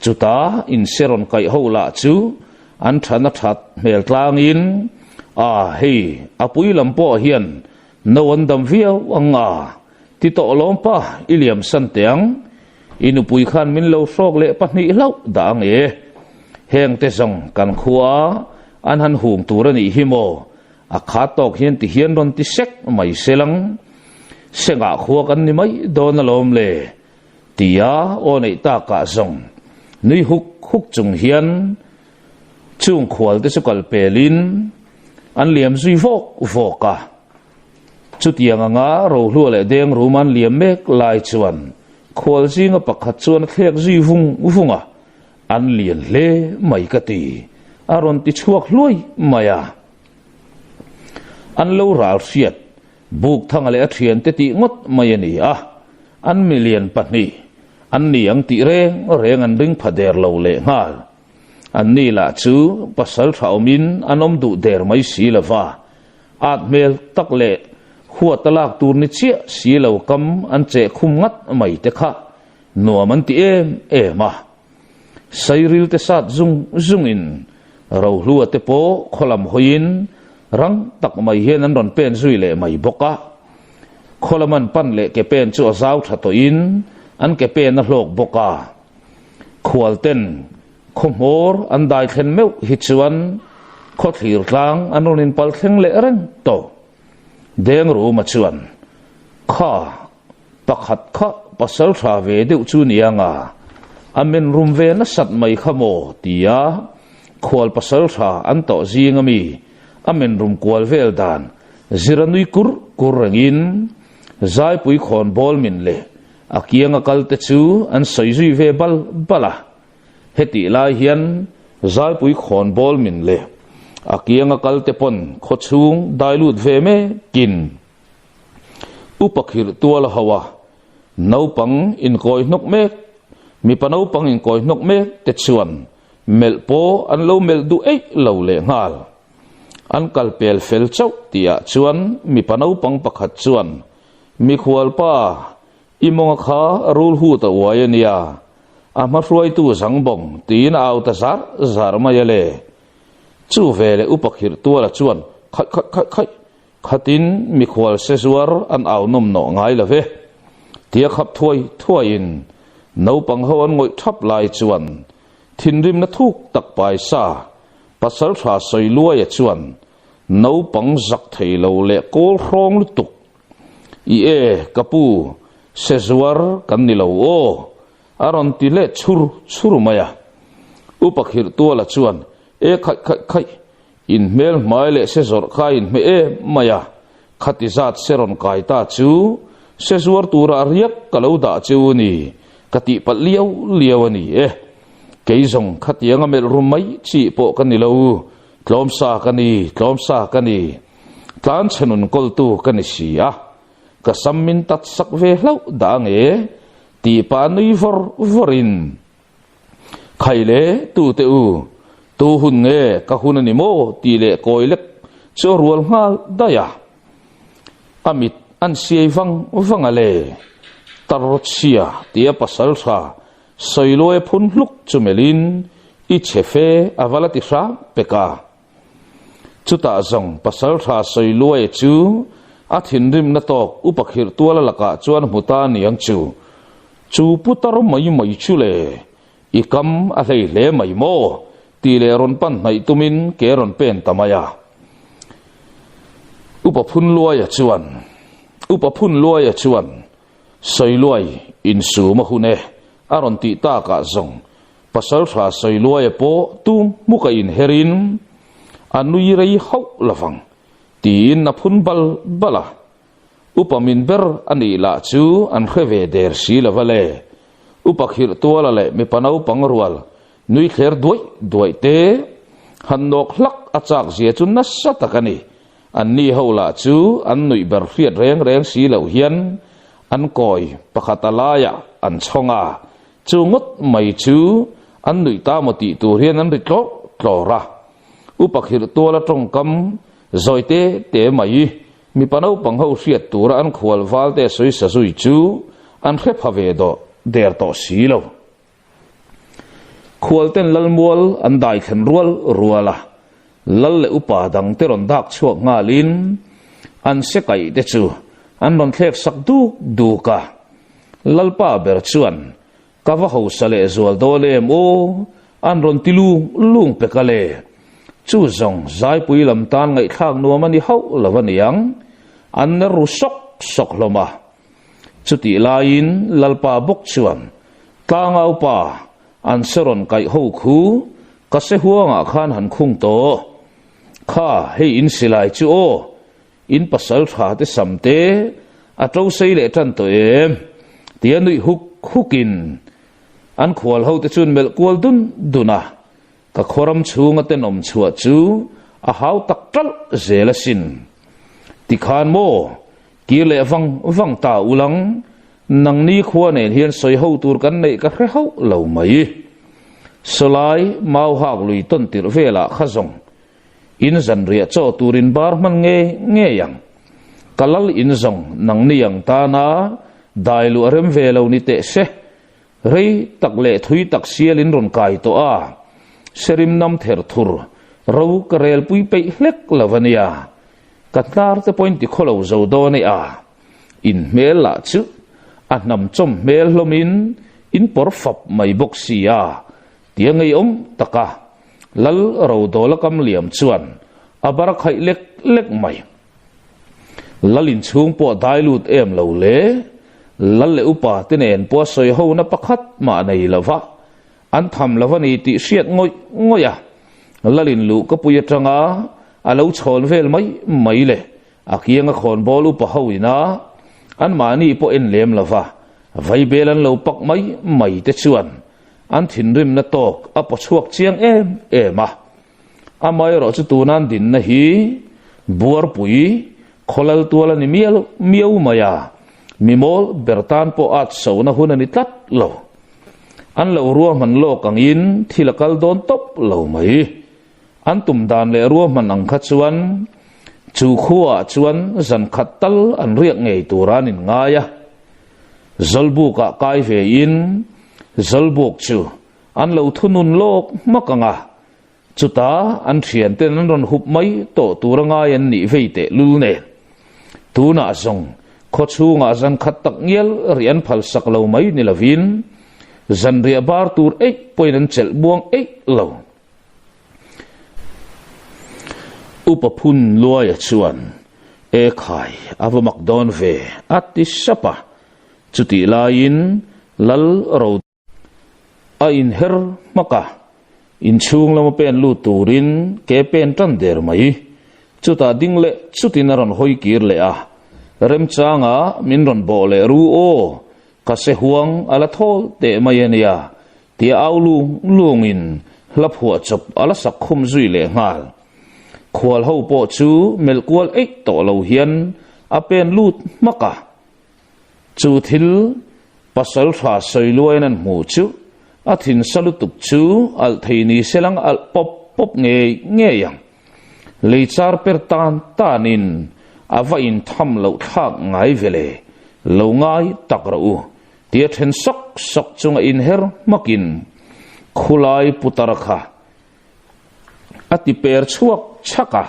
chuta in seron kai hola chu an thana that mel tlang in a hei apui lampo hian no an dam viau anga ti to lompa iliam san teang inu pui khan min lo sok le pahni lo dang e heng te song kan khuwa an han hung turani himo a kha tok hian ti hian ron ti sek mai selang senga khuwa kan ni mai don alom le tia o nei ta ka song nui huk chung hian chung khwal te sukal pelin an liam zui voka chutiang anga ro hlu le deng ruman liam mek lai chuan khwal jinga pakhat chuan khek zui vunga an lian le mai ka ti aron ti chuak hloi maya an lo ral riat buk thang le athian te ti ngot mai ani a an million pani an ni ang ti reng an ring phader lo le ngal an ni la chu pasal thaumin anom du der mai si lova at mel tak le huwa talak tur ni chia si lo kam an che khum ngat mai te kha no man ti ma sairil te sat zung in ro lua te po kholam hoin rang tak mai hian an ron pen zui le mai boka kholaman pan le ke pen chu zau tha to in an ke pen na hlok boka khwalten khomor an dai khen meu hi chuan khothlir tlang an ron in pal thleng le reng to deng ru ma chuan kha pakhat kha pasal tha ve deuh chu nianga amen rum ve na sat mai khamo tia khwal pasal tha an to zingami amen rum kwal vel dan ziranui kur rangin zai pui khon bol min le akianga kalte chu an soizui ve bala heti lai hian zai pui khon bol min le akianga kalte pon khochung dailut ve me kin upakhir tuala hawa naupang in koi nok me mi panau pang in koi nok me te chuan melpo an lo mel du lo le ngal an kalpel fel chau tia chuan mi panau pang pakhat chuan mi khwal pa imonga kha rul hu ta wayania ama ruai tu zangbong tin au ta zar ma yale chu vele upakhir tuala chuan khai khatin mi khwal se zuar an au nom no ngai la ve tia khap thuai in no pang ho an ngoi thap lai chuan thinrim na thuk tak pai sa pasal tha soi luai a chuan no pang zak thei lo le kol hrong lu tuk i kapu se zuar kan ni lo o aron ti le chur maya upakhir tuala chuan khai in mel mai le se zor khai in me maya khatizat seron kai ta chu se zuar tura riak kalauda chu ni kati pat liau ani keizong khatianga mel rumai chi po kan ni lo tlom sa kani tlan chenun kol tu kani sia ka sammin tat sak ve hlau dange ti pa nui vorin khaile tu te u tu hun nge ka hun ani mo ti le koilek cho rual ngal daya amit an siai vang ale tarotsia tia pasal tha soiloe phun hluk chumelin i chefe avalati sa peka chuta zong pasal tha soiloe chu athin rim na tok upakhir tuala laka chuan huta niang chu putar mai chu le ikam a hlei hle mai mo ti le ron pan nai tumin ke ron pen tamaya upaphun luaya chuan soiluai in su ma hune aron ti ta ka zong pasal tha soiluai po tu muka in herin anui rei hau lawang tin na phun bala upamin ber ani la chu an kheve der si lawale upakhir tuala le mi panau pangrual nui kher duai te hannok hlak achak zia chun na satakani anni hola chu an nui ber fiat reng si lo hian an koi pakhatalaya an chonga chungot mai chu an nui ta moti tu hian an ritlo tlora upakhir tuala tongkam zoite te mai mi panau pangho riat tura an khwal walte soi sa sui chu an khe phave do der to silo khwalten lalmual an dai khen ruala lal le upa dang te ron dak chuak ngalin an se kai te chu an ron thlek sak du ka lalpa ber chuan kawa ho sale zual dole mo an ron tilu lung pekale chu zong zai pui lam tan ngai thang nuam ani hau lawaniang an na ru sok loma chuti lain lalpa bok chuan tangau pa an seron kai ho khu ka se huanga khan han khung to kha hei in silai chu o in pasal tha te samte a to sei le tan to tianui hukin an khwal ho te chun mel kwal duna ka khoram chunga te nom chua chu a hau tak tal zela sin ti khan mo ki le wang ta ulang nang ni khua ne hian soi ho tur kan nei ka hre ho lo mai solai mau hak lui ton tir vela khazong in zan ria cho turin bar man nge yang kalal in zong nang ni yang ta na dailu arem velo ni te se rei tak le thui tak sialin ron kai to a serim nam ther thur ro karel pui pe hlek lavania katlar te point ti kholo zo do ne a in mel la chu anam chom mel lomin in por fap mai boxia tiangai om taka lal ro do la kam liam chuan abar khai lek mai lalin chung po dailut em lo le lal le upa tenen po soi ho na pakhat ma nei lova an tham lova ni ti siat ngoya lalin lu ka puya tanga alo chhol vel mai le akianga khon bol upa hoina an mani po en lem lova vai belan lo pak mai te chuan an thin rim na tok apo chuak chiang ema amai ro chu tunan din na hi buar pui kholal tuala ni miau maya mimol bertan po at so na hunani tat lo an lo ruwa man lo kangin thilakal don top lo mai an tum dan le ruwa man ang kha chuan chu khuwa chuan zan khatal an riak ngei turanin ngaya zolbu ka kai ve in zolbuk chu an lo thunun lok makanga chuta an thian ten an ron hup mai to turanga yan ni veite lulne tuna zong kho chunga zan khat tak ngel rian phal sak lo mai ni lovin zan ria bar tur 8 an chel buang 8 lo upapun loya chuan e khai ava makdon ve ati sapa chuti lain lal ro a in her maka in chung lam pen lu turin ke pen tan der mai chuta dingle chutin ron hoi kir le a rem changa min ron bo le ru o ka se huang ala thol te mayania ti aulu lungin hlap huwa chop ala sak khum zui le ngal khwal ho po chu melkwal 8 to lo hian a pen lut maka chu thil pasal tha soiluan an mu chu a thin salutuk chu al theini selang al pop nge yang leichar per tan tanin ava in tham lo thak ngai vele lo ngai takrau tia then sok chunga in her makin khulai putarkha ati per chuak chaka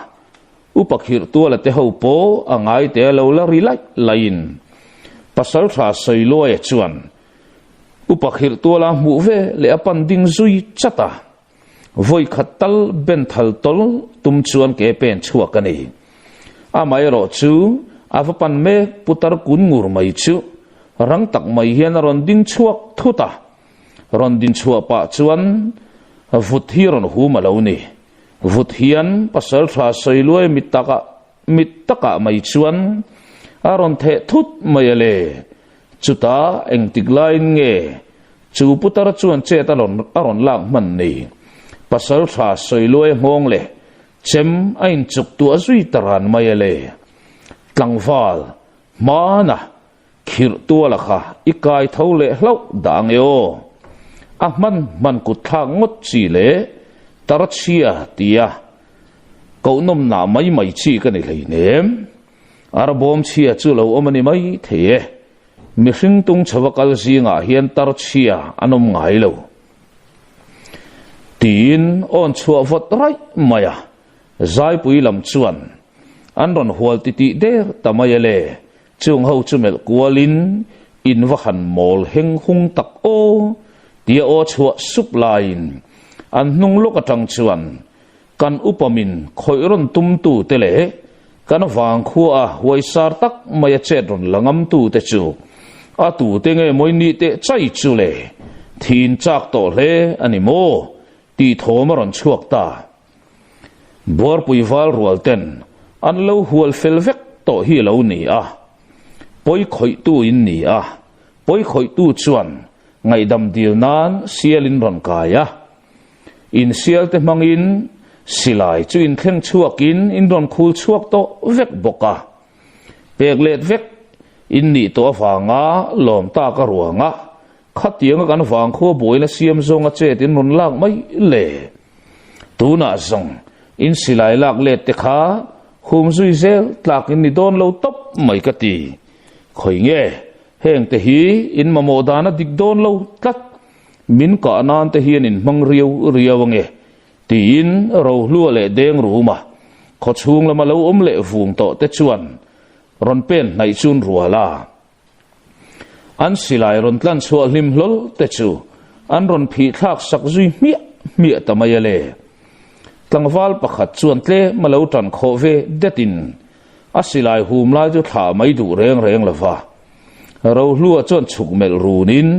upakhir tuala te ho po angai te lo la rilai lain pasal tha soiloya chuan upakhir tuala mu ve le apan ding zui chata voi khatal ben thal tol tum chuan ke pen chuak ani amai ro chu avapan me putar kun ngur mai chu rang tak mai hian ron ding chuak thuta ron din chua pa chuan vut hi ron hu malo ni vut hian pasal tha soiloi mitaka mai chuan aron the thut mai le chuta engtiklain nge chu putar chuan che talon aron lang man ni pasal tha soiloi ngong le chem ain chuk tu azui taran mai le tlangwal mana khir tu la kha ikai thole hlau dang yo ahman man kut tha ngot chi le tarachia tia ko nom na mai chi ka ni leinem arbom chia chu lo omani mai the mi hring tung chawakal zinga hian tarachia anom ngai lo tin on chua vot rai maya zai pui lam chuan an ron hual ti der tamayale chung ho chumel kualin in vahan mol heng hung tak o tia o chua sup lain an hnung loka tang chuan kan upamin khoiron tum tu tele kan wang khua huai sar tak maya chet ron langam tu te chu a tu te nge moi ni te chai chu le thin chak to hle ani mo ti thomaron chuak ta bor puiwal rualten an lo hual felvek to hi lo ni a poi khoi tu in ni a poi khoi tu chuan ngai dam dil nan sialin ron kaya in sial te mangin silai chu in thleng chuakin in ron khul chuak to vek boka peklet vek in ni to fanga lom ta ka ruanga khatianga kan wang kho boila siam zonga che tin nun lak mai le tuna zong in silai lak le te kha hum zui zel tlak in ni don lo top mai ka ti khoi nge heng te hi in mamodana dik don lo tlat min ka nan te hian in mang riau riawange ti in ro lua le deng ruma kho chung lama lo le vung to te chuan ron pen nai chun ruala an silai ron tlan chua hlim hlol te chu an ron phi thak sak zui mia tamayale tlangwal pakhat chuan tle malo tan kho ve detin asilai hum lai chu tha mai du reng reng lawa ro hlua chon chuk mel runin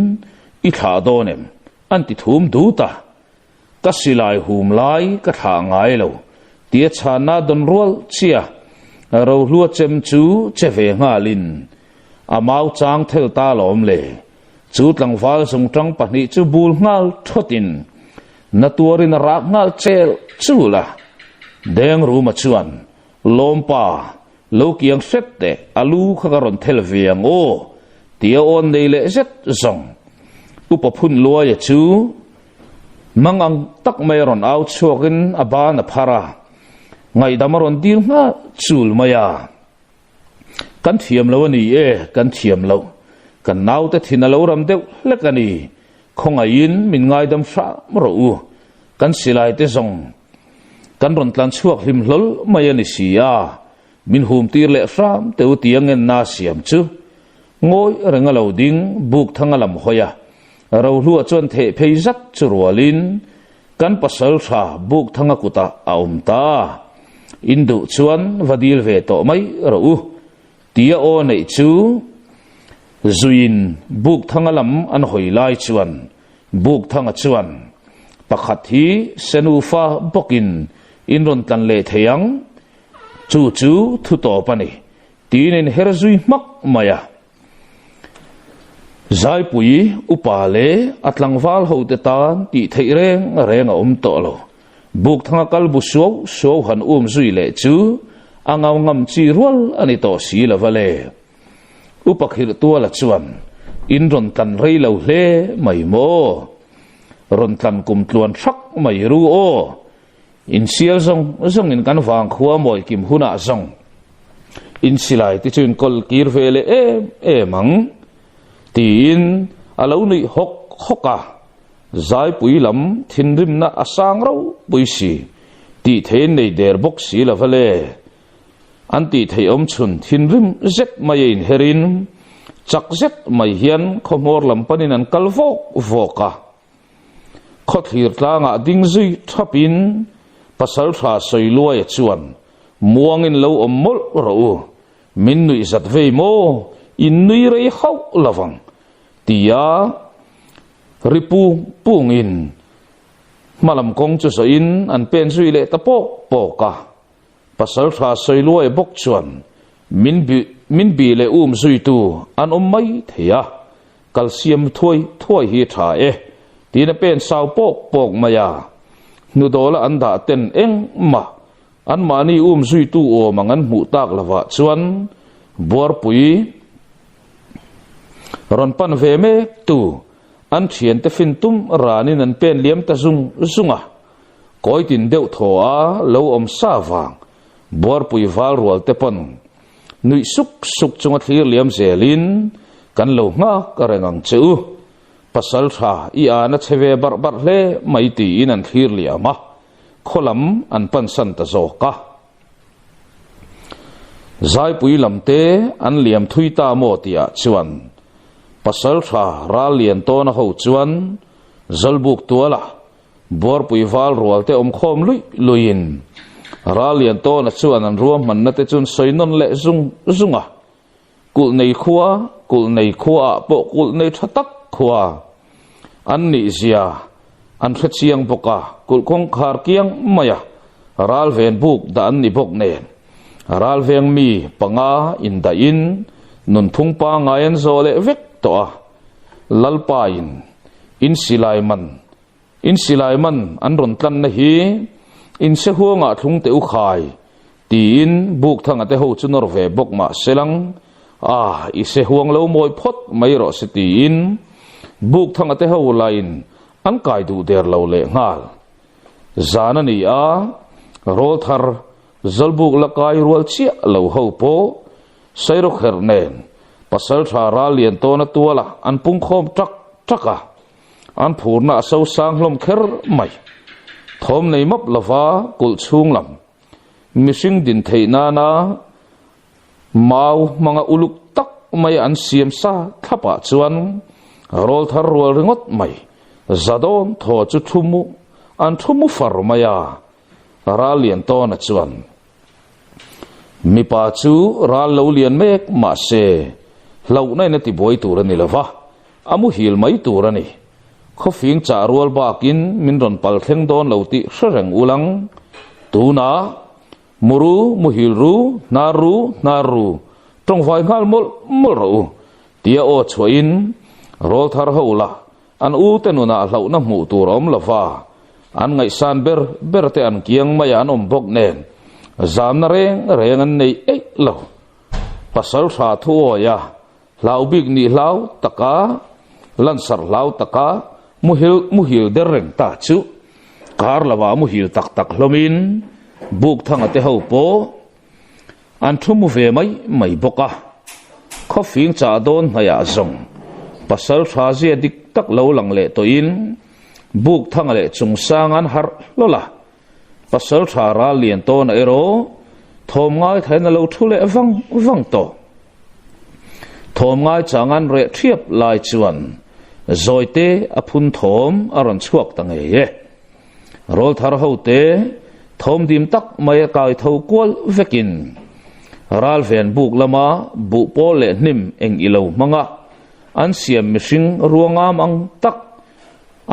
i tha donem an ti thum du ta ka silai hum lai ka tha ngai lo tia chana don rol chia ro hlua chem chu che ve nga lin amau chang thel ta lom le chu tlangwal sung tang pahni chu bul ngal thotin na tuarin rak ngal chel chula deng ru ma chuan lompa lo kiang set te alu khagaron thel viang o tia on nei le zet zong upa phun lua ya chu mangang tak mai ron out chokin aba na phara ngai damaron dir nga chul maya kan thiam lo ni e kan thiam lo kan nau te thina lo ram deuh lekani khonga in min ngai dam sa ro u kan silai te zong kan ron tlan chuak him hlol mai ani sia min hum tir le ram teu tiang en na siam chu ngoi renga lo ding buk thanga lam hoya ro hlua chon the phei zat chu rualin kan pasal tha buk thanga kuta aum ta indu chuan vadil ve to mai ro u tia o nei chu zuin buk thanga lam an hoi lai chuan buk thanga chuan pakhat hi senufa bokin in ron tan le theyang chu thu to pani tinin herzui mak maya zai pui upale atlangwal hote ta ti theireng renga to lo buk thanga kal bu so han zui le chu angaw ngam chi rual ani to si la vale upakhir tu la chuan in ron tan rei lo hle mai mo ron tan kum tluan thak mai ru o in sial zong in kan wang khuwa moi kim huna zong in silai ti chun kol kir vele e mang tin alo ni hoka zai pui lam thinrim na asang ro pui si ti thein nei der bok si la vale anti thei om chun thinrim zet mai in herin chak zet mai hian khomor lam panin an kalvok voka khothir tlanga ding zui thapin pasal tha soilua chuan muangin lo ommol ro min nui zat ve mo in nui rei hau lawang tia ripu pungin malam kong chu so in an pen zui le tapok poka pasal tha soilua bok chuan min bi le zui tu an mai thea calcium thoi hi tha tina pen sau pok maya nu dola anda ten eng ma an mani zui tu o mangan mu tak lawa chuan bor pui ron pan ve me tu an thian te fin tum ranin an pen liam ta zunga koi tin deuh thoa lo sa wang bor pui val rual te pon nui suk chunga thlir liam zelin kan lo nga ka rengang chu pasal tha i ana cheve bar hle mai ti in an thlir liama kholam an pan san ta zoka zai pui lamte an liam thui ta mo tia chuan pasal tha ra lian to na ho chuan zalbuk tuala bor pui val rual te khom luin ra lian to na chuan an ruam man na te chun soinon le zunga kul nei khuwa po kul nei thatak khuwa an ni zia an khachiang boka kul khong khar kiang maya ral ven buk da an ni bok nen ral veng mi panga in da in nun thung pa ngayan zole vek to lalpa in silai man an ron tlan na hi in se huanga thung te u khai tin buk thanga te ho chunor ve bok ma selang ise huang lo moi phot mai ro siti in buk thang ate ho lain an kai du der lo le ngal zana ni a rol thar zalbuk la kai rual chi lo ho po sairo khernen pasal tha ra lian to na tuala an pung khom tak taka an phurna so sang hlom kher mai thom nei map lova kul chung lam missing din theina na mau manga uluk tak mai an siam sa thapa chuan rol thar rual ringot mai zadon tho chu thumu an thumu far maya ra lian to na chuan mi pa chu ra lo lian mek ma se lo nai na ti boi tur ani lova amu hil mai tur ani kho fing cha rual bakin min ron pal thleng don lo ti hreng ulang tuna muru muhil ru naru trong vai ngal mol ro tia o chhoin rol thar hola an u tenuna hlo na mu turom lova an ngai san ber te an kiang maya an om bok nen zam na reng an nei ei lo pasal tha thu ya lau big ni lau taka lansar lau taka muhil der reng ta chu kar lawa muhil tak hlomin buk thang ate ho po an thumu ve mai boka khofing cha don haya zong pasal tha je dik tak lo lang le to in buk thang le chung sang an har lola pasal tha ra lian to na ero thom ngai thaina lo thule wang to thom ngai changan re thiep lai chuan zoite aphun thom aron chuak tange ye rol thar ho te thom dim tak mai kai tho kwal vekin ral ven buk lama bu pol le nim eng ilo manga an siam mishing ruangam ang tak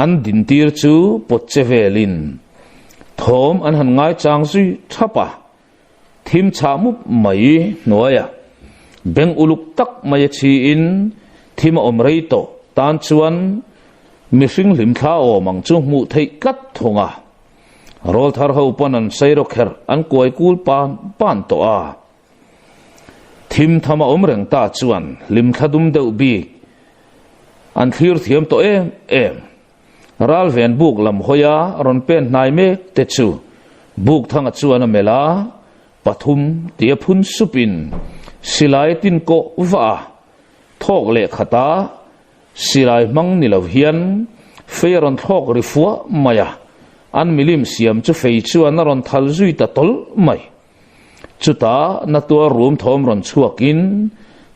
an din tir chu potche velin thom an han ngai chang zui thapa thim chamup mai noya beng uluk tak mai chi in thim om rei to tan chuan mishing lim tha o mang chu mu thei kat thonga rol thar ho panan sairo kher an koi kul pan to a thim thama om reng ta chuan lim thadum deuh bi an thlir thiam to em ral ven buk lam hoya ron pen nai me te chu buk thanga chuan a mela pathum tia phun supin silai tin ko wa thok le khata silai mang ni lo hian feiron thok rifua maya an milim siam chu fei chuan a ron thal zui ta tol mai chuta na tua room thom ron chuakin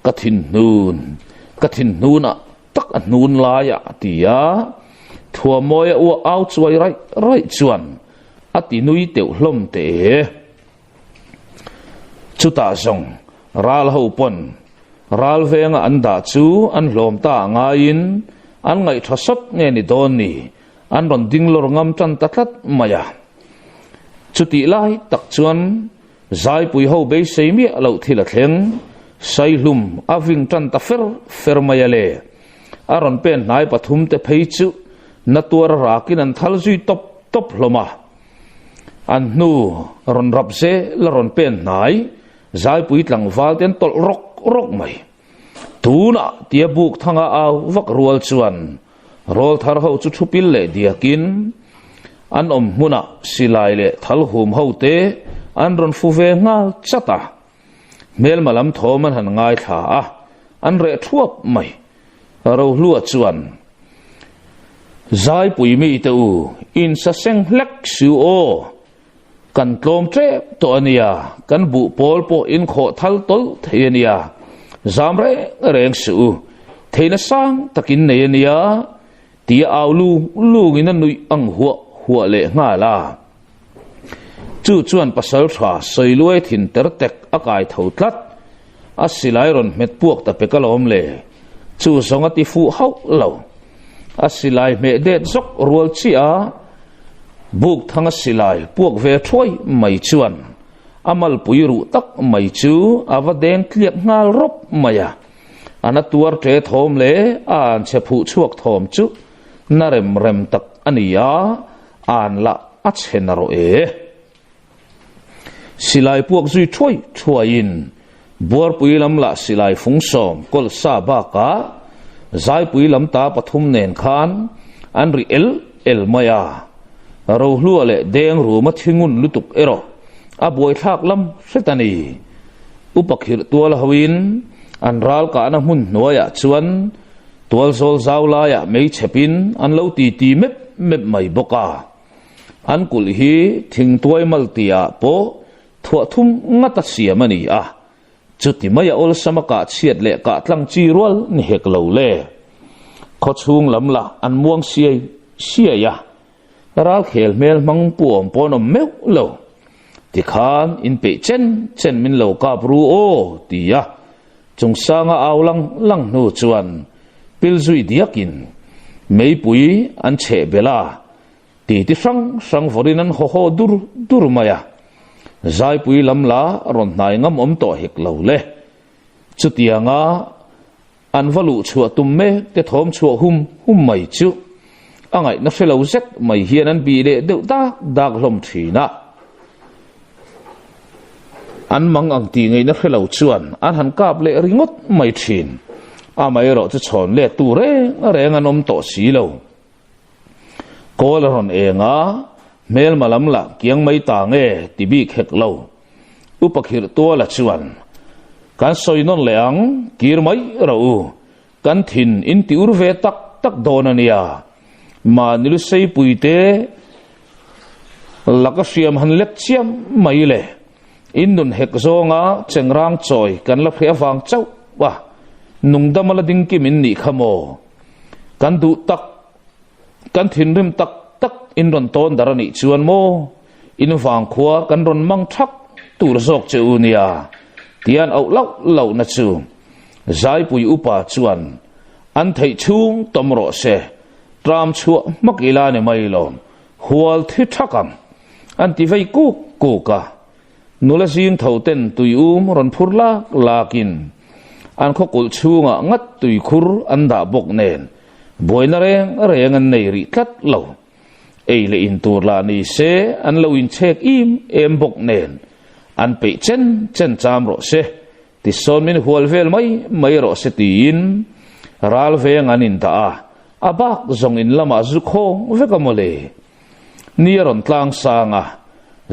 kathin nun a tak a nun la ya tia thua moi u out chuai rai chuan ati nui teu hlom te chuta zong ral ho pon ral venga anda chu an hlom ta nga in an ngai thasop nge ni don ni an ron ding lor ngam tan tatlat maya chuti lai tak chuan zai pui ho be seimi lo thila thleng sai hlum aving tan ta fer maya le aron pen nai pathum te phei chu natur rakin an thal zui top hloma an nu ron rap se la ron pen nai zai pui tlang wal ten tol rok mai tuna tia buk thanga aw vak rual chuan rol thar ho chu thupil le diakin an om muna silai le thal hum ho te an ron fu ve ngal chata mel malam thoman han ngai tha an re thuap mai ro lua chuan zai pui mi te u in sa seng hlek su o kan tlom tre to ania kan bu pol po in kho thal tol thenia zamre reng su theina sang takin nei ania ti aulu lungin an nui ang huwa le nga la chu chuan pasal tha soiloi thin ter tek akai thotlat asilai ron met puak ta pekalom le chu songa ti fu hau lo asilai me de zok rual chia buk thanga silai puak ve thoi mai chuan amal puiru tak mai chu avadeng tliak ngal rop maya anatuar tre thom le an chephu chuak thom chu narem tak ania an la achenaro silai puak zui thoi in buar pui lam la silai phung som kol sa ba ka zai pui lam ta pathum nen khan an ri el maya ro hlu le deng ru ma thingun lutuk ero a boi thak lam setani upakhir tual hawin an ral ka na mun noya chuan tual zol zawla ya mei chepin an lo ti mep mai boka an kul hi thing tuai maltia po thua thum ngata siamani a chuti maya ol samaka chiat le ka tlang chi rol ni hek lo le kho chung lam la an muang sia ya ral khel mel mang puam ponom meu lo ti khan in pe chen min lo ka pru o ti ya chung sanga awlang lang nu chuan pil zui diakin mei pui an che bela ti sang vorin an ho dur maya zai pui lam la ron nai ngam om to hek lo le chutianga an valu chua tum me te thom chua hum mai chu angai na felo zet mai hian an bi le deuh dak hlom thina an mang ang ti ngei na felo chuan an han kap le ringot mai thin a mai ro chu chon le tu re an om to si lo kol ron enga mel malam la kiang mai ta nge tibi khek lo upakhir to la chuan kan soinon leang kir mai ro kan thin in ti urve tak donania ma nilu sei puite laka siam han lek chiam mai le in nun hek zonga chengrang choi kan la phia wang chau wa nungdamala ding ki min ni khamo kan du tak kan thin rim tak in ron ton darani chuan mo in wang khua kan ron mang thak tur zok che unia tian au lau na chu zai pui upa chuan an thei chung tomro se tram chua makila ne mai lom hual thi thakam an ti vai ku ka nula sin thoten tui ron phurla lakin an kho kul chunga ngat tui khur an da bok nen boina reng an nei ri tlat lo ei le in tur la ni se an lo in chek im em bok nen an pe chen cham ro se ti son min hual vel mai ro se tin ral veng anin ta abak zong in lama zu khong vekamole niaron tlang sanga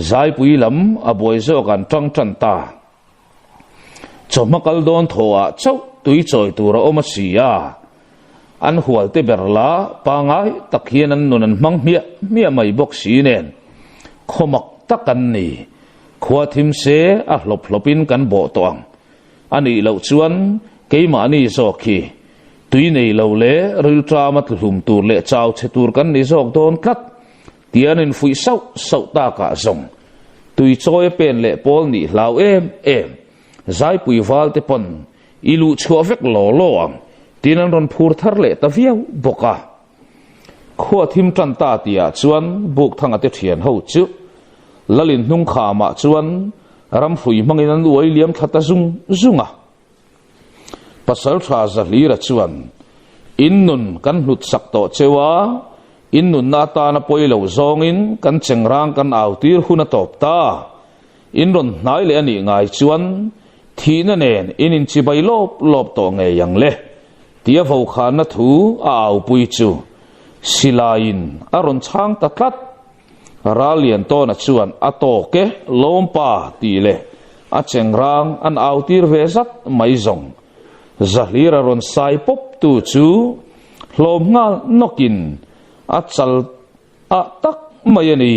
zai pui lam aboi zo kan tang tan ta chomakal don thoa chau tui choi tura oma sia an hual te berla pangai takhian an nunan mang mia mai bok si nen khomak takan ni khua thim se a hlopin kan bo toang ani lo chuan keima ani zo khi tui nei lo le ril tra mat hlum tur le chau che tur kan ni zok don klat tian in fui sau ta ka zong tui choi pen le pol ni lau em zai pui wal te pon ilu chua vek lo ang tinan ron phur thar le ta viau boka khua thim tan ta tia chuan buk thanga te thian ho chu lalin hnung kha ma chuan ram fui mangin an luai liam thata zunga pasal tha za lira chuan innun kan hlut sak to chewa innun na ta na poilo zongin kan chengrang kan autir huna top ta inron nai le ani ngai chuan thina nen inin chi bai lop to nge yang le tia vo khan na thu au pui chu silain aron chang ta tlat ralian to na chuan ato ke lompa ti le a chengrang an autir ve zat mai zong zahira ron sai pop tu chu hlom ngal nokin a chal a tak mayani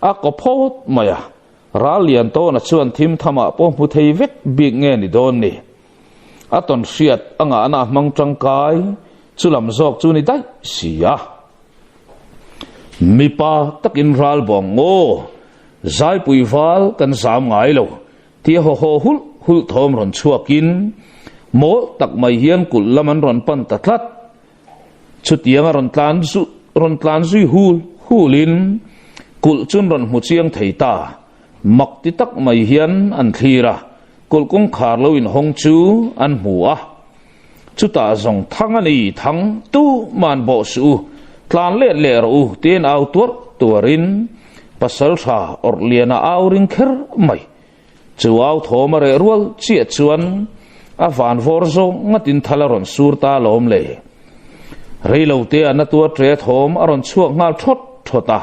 a ko phot maya ralian to na chuan thim thama po mu thei vek big nge ni don ni aton siat anga ana mang tangkai chulam zok chu ni dai sia mipa takin ral bong o zai pui wal kan sam ngai lo ti ho hul thom ron chuakin mo tak mai hian kul laman ron pan tatlat chutianga ron tlan zui hulin kul chun ron mu chiang theita mak ti tak mai hian an thira kul kong khar lo in hong chu an hua chuta zong thang ani thang tu man bo su tlan le ro ten au turin pasal tha or liana auring kher mai chu au thoma re rual chia chuan a van vor zo ngatin thalaron surta lom le reilo te ana tua tre thom aron chuak ngal thot thota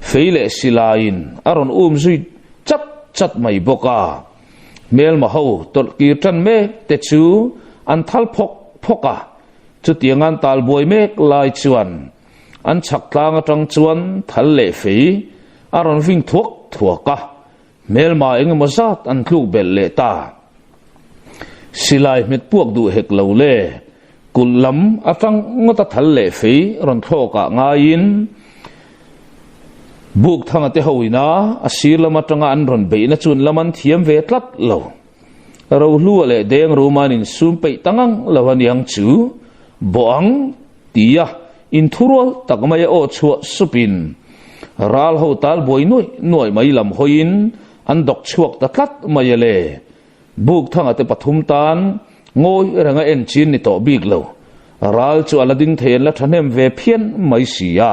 feile silain aron zui chat mai boka mel ma ho tol kirtan me te chu an thal phoka chu tiangan tal boi mek lai chuan an chak tlang atang chuan thal le fei aron ving thuaka mel ma eng mo zat an thluk bel le ta silai met puak du hek lo le kulam atang ngota thal le fei ron thoka ngain buk thanga te hoina asir lama tanga an ron beina chun laman thiam ve tlat lo ro hlu le deng rumanin sum pe tangang lawaniang chu boang tia in thurol takmaya o chua supin ral ho tal boi noi mai lam hoin an dok chuak ta tlat mayale buk thanga te pathum tan ngoi ranga en chin ni to big lo ral chu alading then la thanem ve phian mai sia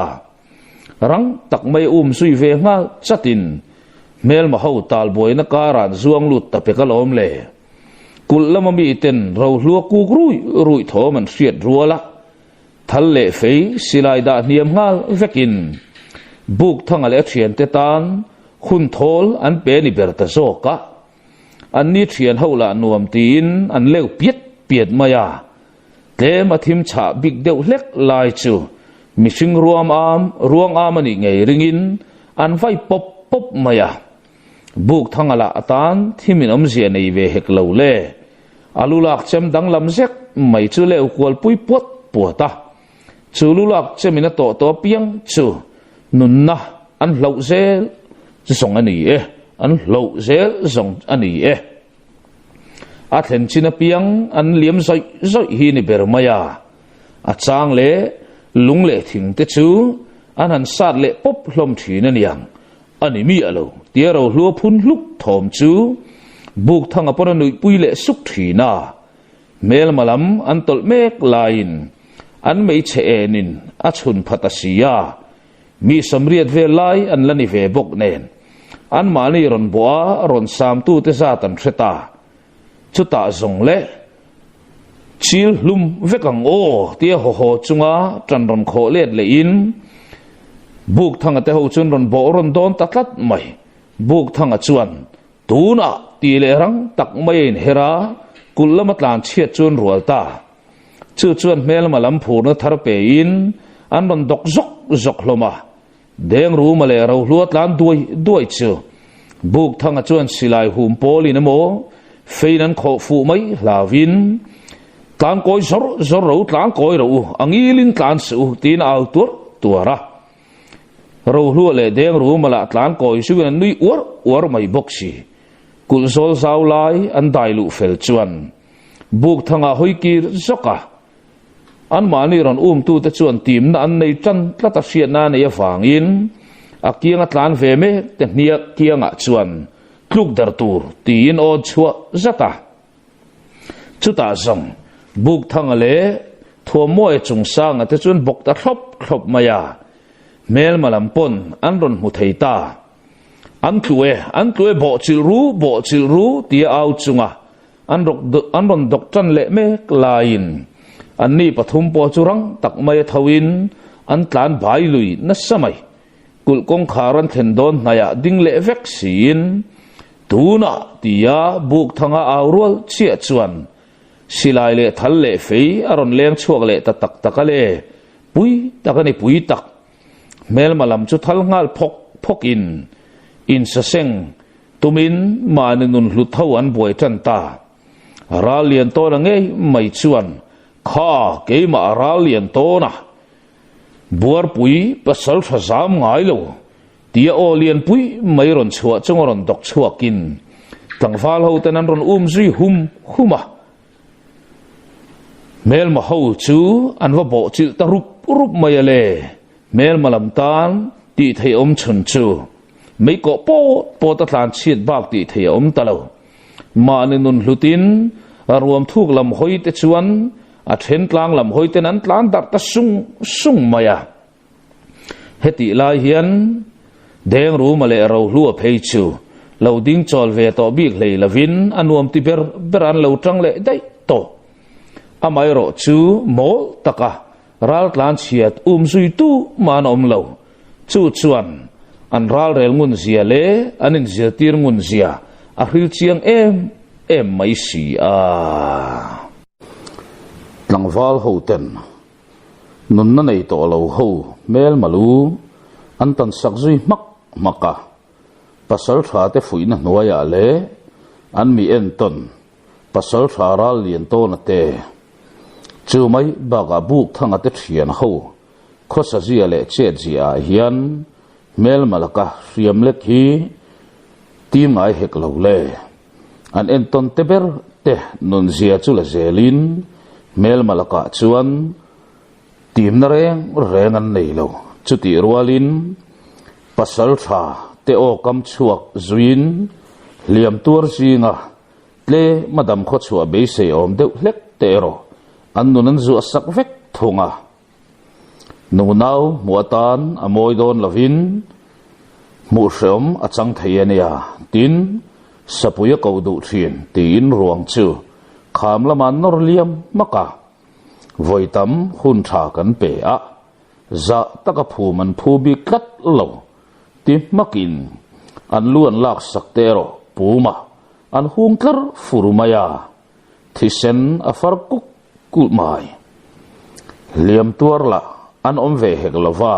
rang tak mai sui ve ngal chatin mel ma ho tal boi na karan zuang lut ta pe kalom le kul lama mi ten ro hlu ku rui tho man riat ruala thal le fei silai da niam ngal vekin buk thang ale thian te tan khun thol an pe ni ber ta zoka an ni thian hola nuam tin an leu piet maya te ma thim cha big deuh hlek lai chu mishing ruang am ani ngei ringin an vai pop maya buk thangala atan thimin omzia nei ve hek lo le alulak chem dang lam zek mai chu le kwal pui puata chu lulak chemina to piang chu nunna an hlau zel zong ani an hlau zel zong ani a thlen china piang an liam zoi hi ni bermaya a chang le lung le thing te chu an han sat le pop hlom thina niang ani mi alo tiaro hlu phun hluk thom chu buk thanga pon nui pui le suk thina mel malam an tol mek lain an mei che enin a chun phatasia mi samriat ve lai an lani ve bok nen an mani ron boa ron sam tu te za tan theta chuta zong le chil lum vekang o tia ho chunga tran ron kho let le in buk thanga te ho chun ron bo ron don tatlat mai buk thanga chuan tuna ti le rang tak mai in hera kullama tlan chiat chun rualta chu chuan mel malam phur na thar pe in an ron dok zok hloma deng ru ma le ro hluat lan duai chu buk thanga chuan silai hum poli na mo feinan kho fu mai lavin tlan koi zor ro tlan koi ro angilin tlan su tin au tuara ro hlu le deng ru mala tlan koi su gan nui or mai boxi kul sol sau lai an dai lu fel chuan buk thanga hoikir zoka an mani ron tu te chuan tim na an nei tan tlata hriat na nei awangin akianga tlan ve me te hnia kianga chuan kluk dar tur tin o chua zata chuta zong buk thanga le thua moi chung sang te chuan bok ta thlop maya mel malam pon an ron mu theita an klue bo chil ru ti au chunga an ron dok tan le me lain an ni pathum po churang tak mai thawin an tlan bai lui na samai kul kong kharan then don naya ding le vek sin tuna tia buk thanga awrol chia chuan silai le thal le fei aron leng chuak le ta tak le pui takani pui tak mel malam chu thal ngal phok in sa seng tumin maninun hlu thau an boi tan ta ralian to na nge mai chuan kha ke ma ralian to na buar pui pasal phazam ngai lo tia olian pui mai ron chua chungoron dok chuakin tangfal ho tanan ron zui huma mel ma ho chu an va bo chil ta rup mayale mel malam tan ti thei chun chu mấy có po ta tlan chiat bak ti thei talo ma ne nun hlutin ruam thuk lam hoi te chuan a then tlang lam hoi ten an tlan dar ta sung maya heti lai hian deng ru male ro hlu a phei chu lo ding chol ve to bik hlei lavin anuam ti beran lo tang le dai to amai ro chu mol taka ral tlan chiat sui tu manom lo chu chuan an ral rel ngun zia le anin zia tir ngun zia a hril chiang em mai si a tlangwal ho ten nun na nei to lo ho mel malu an tan sak zui maka pasal tha te fuina hnuaya le an mi en ton pasal tha ral lian to na te chu mai baga buk thanga te thian ho khosa zia le che zia hian mel malaka riam le khi ti mai hek lo le an en ton te ber te nun zia chu la zelin mel malaka chuan tim na reng an nei lo chu ti rualin pasal tha te o kam chuak zuin liam tur zinga tle madam kho chua be se om deuh hlek te ro an nun zu sak vek thunga nu nau muatan amoi don lavin mu shom achang thaiania tin sapuya ko du thin tin ruang chu kham laman nor liam maka voitam hun tha kan pe a za taka phu man phu bi kat lo ti makin an luan lak saktero puma an hungkar furumaya thisen afar kuk kulmai liam tuarla an omve heglova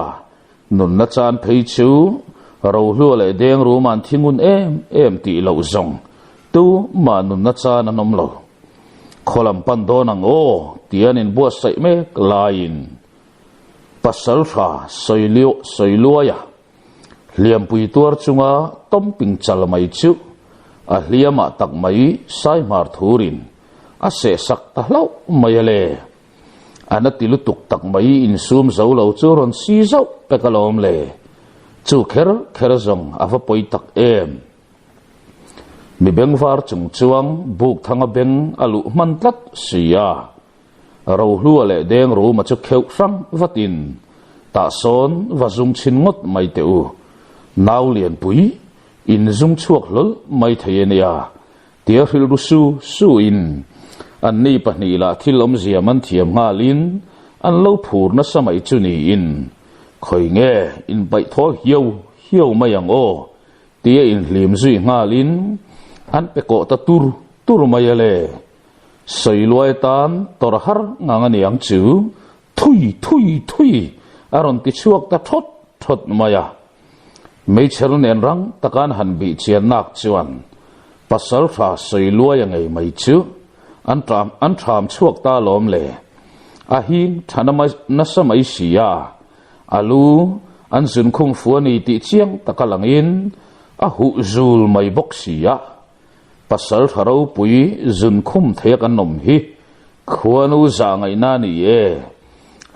nun na chan phei chu ro hlu le deng ru man thingun em ti lo zong tu ma nun na chan anom lo kholam pan donang o tianin bo sai me lain pasal tha soiluaya liam pui tuar chunga tomping chal mai chu a hliama tak mai sai mar thurin a se sak ta hlo mai le anatilu tuk tak mai in sum zo lo chu ron si zo pekalom le chu kher zong afa poi tak em mi beng var chung chuang buk thanga beng alu man tlat sia ro hlu le deng ru ma chu kheu sang vatin ta son va zung chin ngot mai teu naw lian pui in zung chuak lol mai thayenia tia hril ru su in an nei pahni la thilom zia man thiam nga lin an lo phur na samai chu ni in khoi nge in bai thol hiu mayang o tia in hlim zui nga lin an pe ko ta tur mai le soi loi tan tor har nga niang chu thui aron ti chuak ta thot maya mei cher nen rang takan han bi chian nak chuan pasal tha soi loi angai mai chu an tham chuak ta lom le a hi thanamai na samai sia alu an zun khung fuani ti chiang takalangin a hu zul mai bok sia pasal tharo pui zun khum thek an nom hi khuanu za ngai na ni e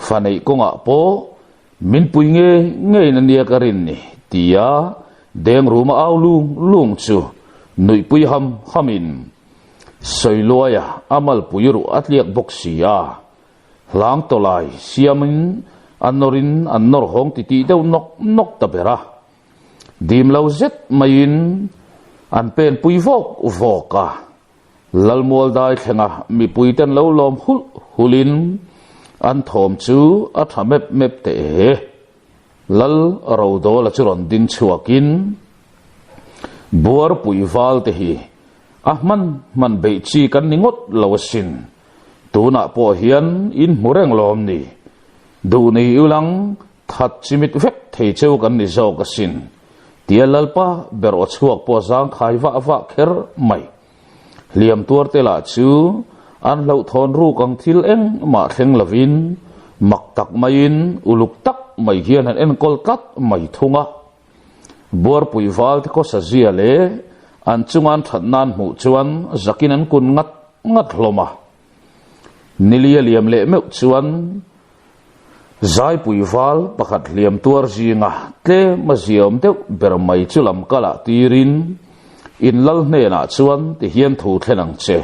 fanei konga po min pui nge na nia karin ni tia deng ruma aw lung chu nui pui hamin soiloya amal pui ru atliak boksia lang tolai siamin annor hong ti deu nok tabera dim lau zet main an pen pui voka lalmol dai thenga mi pui ten lo lom hulin an thom chu a thamep te lal ro do la churon din chuakin buar pui wal te hi ahman man be chi kan ningot lawasin tuna po hian in mureng lom ni du nei ulang that chimit vek thei cheu kan ni zo ka sin tia lalpa ber o chuak po zang khai wa kher mai liam tuar te la chu an lo thon ru kang thil eng ma thleng lavin mak tak main uluk tak mai hian an en kol kat mai thunga bor pui wal te ko sa zia le an chungan thatnan mu chuan zakin an kun ngat hloma nilia liam le me chuan zai pui wal pakhat liam tuar zinga tle ma ziom te ber mai chulam kala tirin in lal hne na chuan ti hian thu thlenang che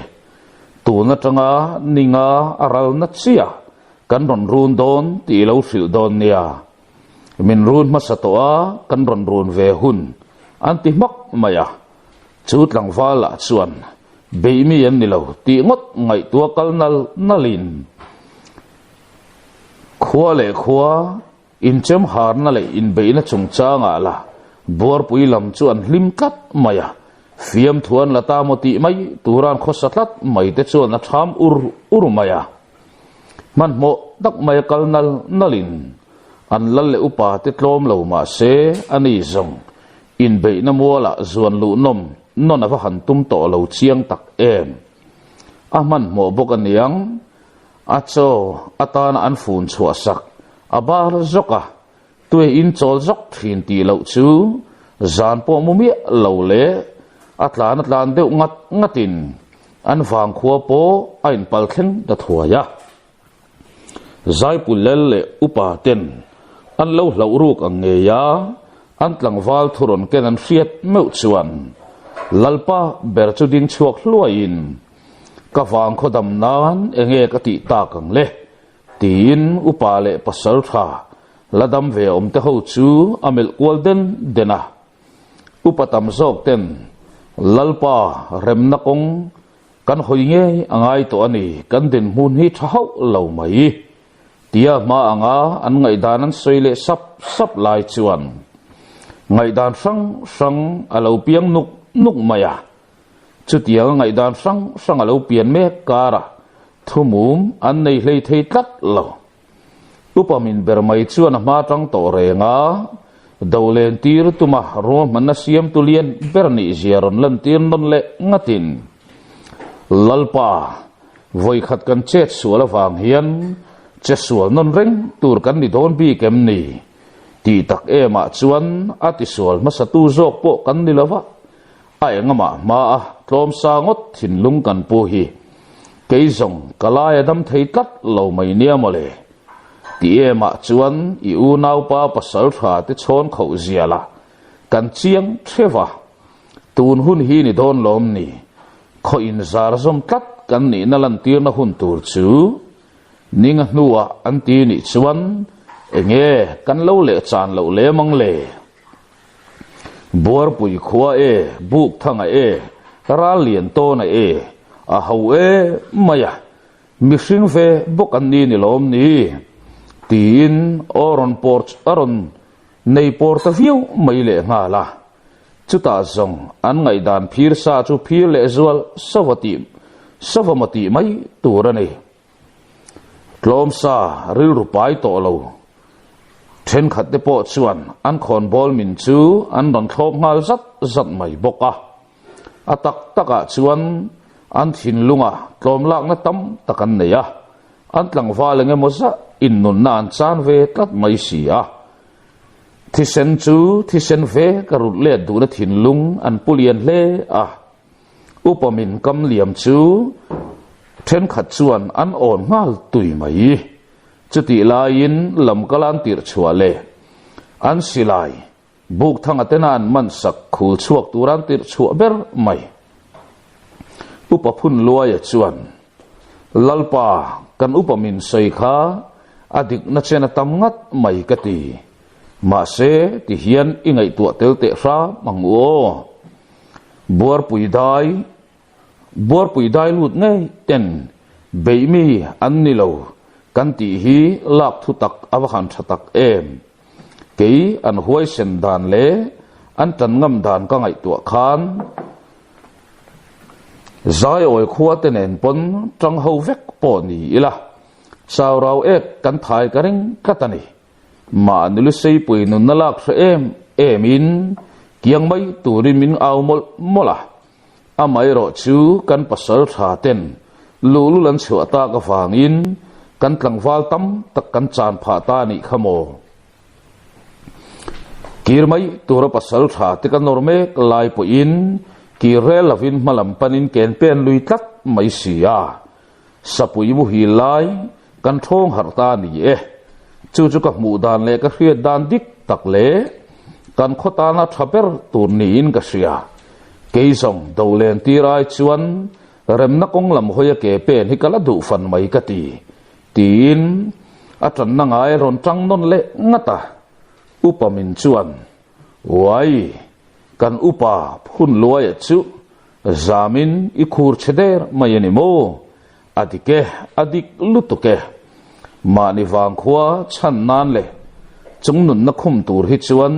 tuna tanga ninga aral na chia kan ron run don ti lo hril don nia min run ma satoa kan ron ve hun anti mak maya chút lang va la chuan be mi an ni lo ti ngot ngai tua kal nalin khua le khua in chem har na le in be na chung changa la bor pui lam chuan hlim kat maya fiam thuan lata moti mai turan khosatlat mai te chuan na tham ur maya man mo dak mai kal nalin an lal le upa te tlom lo ma se ani zong in be na mola zuan lu nom non ava han tum to lo chiang tak em man mo bok aniang acho atana an fun chua sak abar zoka tue in chol zok thin ti lo chu zan po mumi lo le atlan deuh ngatin an wang khua po ain palkhen da thuaya zai pulel le upa ten an lo ruk ang nge ya an tlangwal thuron ken an riat meu chuan lalpa ber chu ding chuak hluain ka wang khodam nan enge ka ti ta kang le tin upa le pasal tha ladam ve om te ho chu amel golden dena upatam zok ten lalpa remna kong kan hoinge angai to ani kan den mun hi thau lo mai tia ma anga an ngai danan soile sap lai chuan ngai dan sang alo piang nuk maya chutia ngai dan sang alo pian me kara thumum an nei hlei thei tlat lo upamin bermai chuan ma tang to renga dolen tir tuma ro manasiam tulian berni ziaron lan tir non le ngatin lalpa voi khat kan chet suala wang hian che sual non reng tur kan ni don bi kem ni ti tak ema chuan ati sual masatu zok po kan ni lawa ai ngama ma tlom sangot thin lung kan pu hi keizong kalaya dam thei kat lo mai nia mole ti ema chuan I u nau pa pasal tha te chon khau ziala kan chiang threwa tun hun hi ni don lom ni kho in zar zom tat kan ni na lan tir na hun tur chu ninga nuwa an ti ni chuan enge kan lo le chan lo le mang le bor pui khua buk thanga ra lian to na a hau maya mi hring ve bok an ni lom ni tin oron porch aron nei porta viu mai le nga la chuta zong an ngai dan phir sa chu phir le zual savamati mai turani tlom sa ril rupai to lo then khat te po chuan an khon bol min chu an don thlop ngal zat mai boka atak taka chuan an thin lunga tlom lak na tam takan neya an tlang wal nge moza in nun nan chan ve tat mai sia thisen ve karut le du na thin lung an pulian le upamin kam liam chu then khat chuan an on ngal tui mai chuti lain lam kalan tir chua le an silai buk thang atena an man sak khul chuak turan tir chua ber mai upaphun luaya chuan lalpa kan upamin sei kha adik na chena tamngat mai kati ma se ti hian ingai tu tel te ra manguo bor pui dai lut ngai ten beimi an ni lo kan ti hi lak thu tak awakhan thatak em kei an huai sen dan le an tan ngam dan ka ngai tu khan zai oi khuwa tenen pon tang ho vek po ni ila sau rau kan thai ka ring katani ma nilu sei pui nun nalak sa emin kiang mai turin min aw mola amai ro chu kan pasal tha ten lulu lan chua ta ka wangin kan tlangwal tam tak kan chan pha ta ni khamo kirmai tura pasal tha te kan norme lai po in kirel lavin malam panin ken pen lui tlat mai sia sapui mu hi lai kan thong har ta ni chu ka mu dan le ka hriat dan dik tak le kan khota na thaper tur ni in ka sia keizong dolen tirai chuan remna kong lam hoya ke pen hi kala du fan mai ka tin atran na ngai ron tang non le ngata upamin chuan wai kan upa phun loi chu zamin ikhur cheder mayani mo adike adik lutuke mani wang khwa chan nan le chungnun na khum tur hi chuan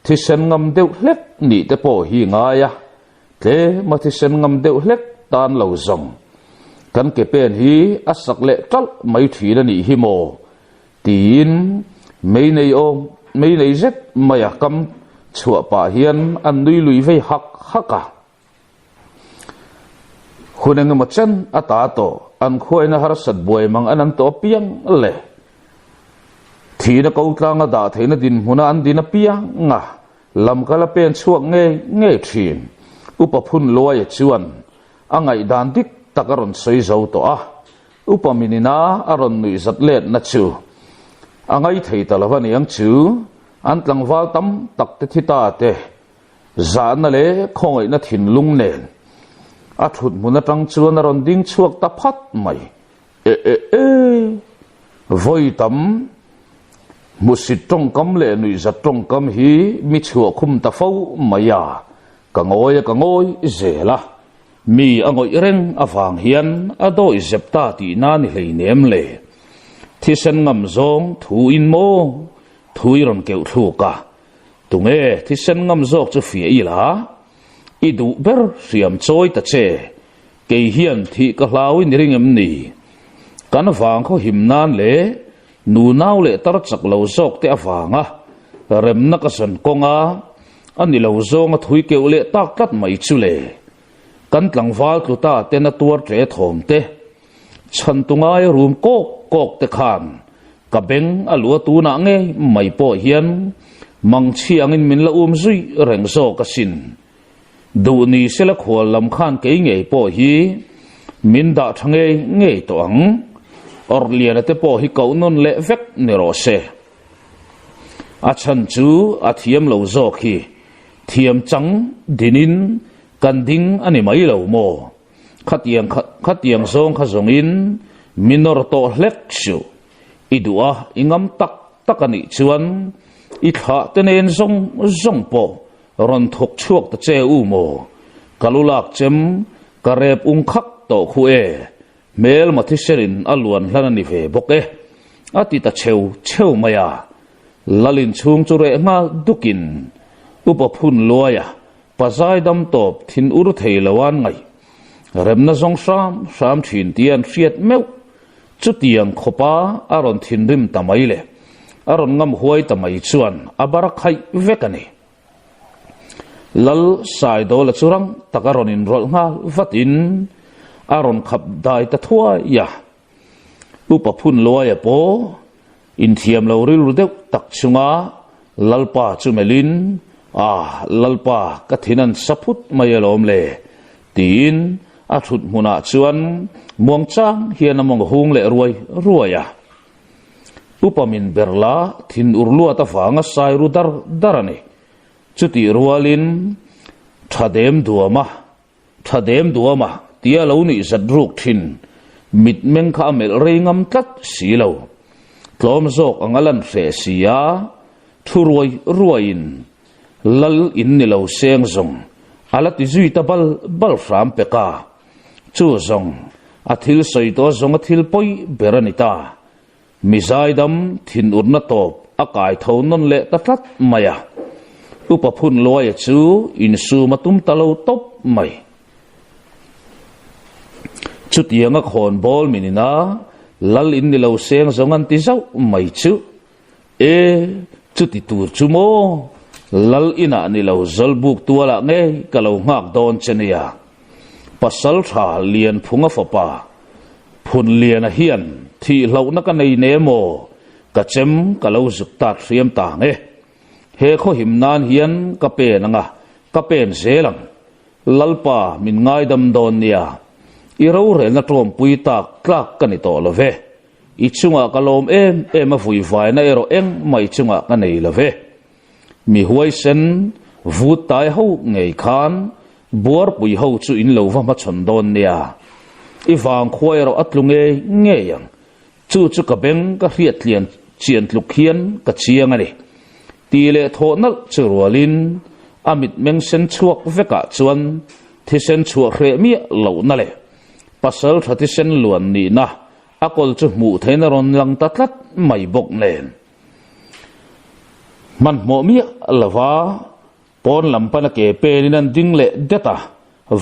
thisen ngam deuh hlek ni te po hi nga ya tle ma thisen ngam deuh hlek tan lo zong kan ke pen hi asak le tal mai thina ni hi mo tin mei nei om mei nei zet maya kam chua pa hian an nui lui vei hak haka huneng ma chen ata to an khoi na har sat boy mang anan to piang le thina ko tlanga da theina din huna an din a piang nga lam kala pen chuak nge thin upa phun loi chuan angai dan dik takaron soi zo to a upa minina aron nui zat let na chu angai thei talawani ang chu an tlang wal tam tak te thita te zan na le khongai na thin lung nen a thut muna tang chuan aron ding chuak ta phat mai voi tam musit trong kam le nui zat trong kam hi mi chua khum ta fo maya ka ngoi zela mi angoi reng awang hian adoi zepta ti na ni hleinem le thisen ngam zong thu in mo thui ron keu thu ka tunge thisen ngam zok chu fi ila idu ber siam choi ta che ke hian thi ka hlawin ring em ni kan wang kho him nan le nu naw le tar chak lo zok te awanga rem na ka san konga ani lo zong thui keu le tak tat mai chu le kan tlang wal tu ta te na tur tre thom te chan tungai rum kok te khan ka beng alua tu na nge mai po hian mang chi angin min la zui reng zo ka sin du ni sela khol lam khan ke nge po hi min da thange nge to ang or lian te po hi ko non le vek ni ro se a chan chu a thiam lo zo khi thiam chang dinin kan ding ani mai lo mo khatiang zong kha zong in minor to hlek chu idua ingam tak takani chuan i tha tenen zong po ron thok chuak ta che u mo kalulak chem karep ung khak to khu e mel mathiserin alwan hlanani ve boke ati ta cheu maya lalin chung chure nga dukin upa phun loya pazai dam top thin ur thei lawan ngai remna zong sam thin tian riat meu chu tiang khopa aron thin rim tamai le aron ngam huai tamai chuan abara khai vekani lal sai do la churang takaron in rol nga vatin aron khap dai ta thua ya upa phun loya po in thiam lo ril rudeu tak chunga lalpa chumelin lalpa kathinan saput mayalom le tin a thut huna chuan muang chang hian among hung le ruaya upamin berla thin urlu ata fanga sai ru darani chuti rualin thadem duama tia lo ni zadruk thin mit meng kha mel reingam tlat silo tlom zok angalan fe sia ruain lal in ni lo seng zong alati zui ta bal fram peka chu zong athil soi to zong athil poi beranita mizaidam thin urna top akai thonon le tatlat maya upa phun loya chu in su matum talo top mai chutianga khon bol minina lal in ni lo seng zong an ti zau mai chu chuti tur chu mo lal ina ni lo zalbuk tuala nge kalo ngak don chenia pasal tha lian phunga fopa phun lian a hian thi lo na ka nei ne mo ka chem kalo zukta riam ta nge he kho himnan hian ka pe nanga ka pen zelang lalpa min ngai dam don nia iro re na trom pui tak tlak kani to love ichunga kalom em a vui vai na ero eng mai chunga ka nei love mi huai sen vut tai ho ngei khan bor pui ho chu in lo ma chon don nia i wang khoi ro atlunge nge yang chu ka beng ka riat lian chian tluk hian ka chiang ani ti le tho nal chu rualin amit meng sen chuak veka chuan thi sen chuak hre mi lo na le pasal tha thi sen luan ni na akol chu mu theina ron lang tatlat mai bok nen man mo mi lawa pon lampana ke pe ni nan ding le deta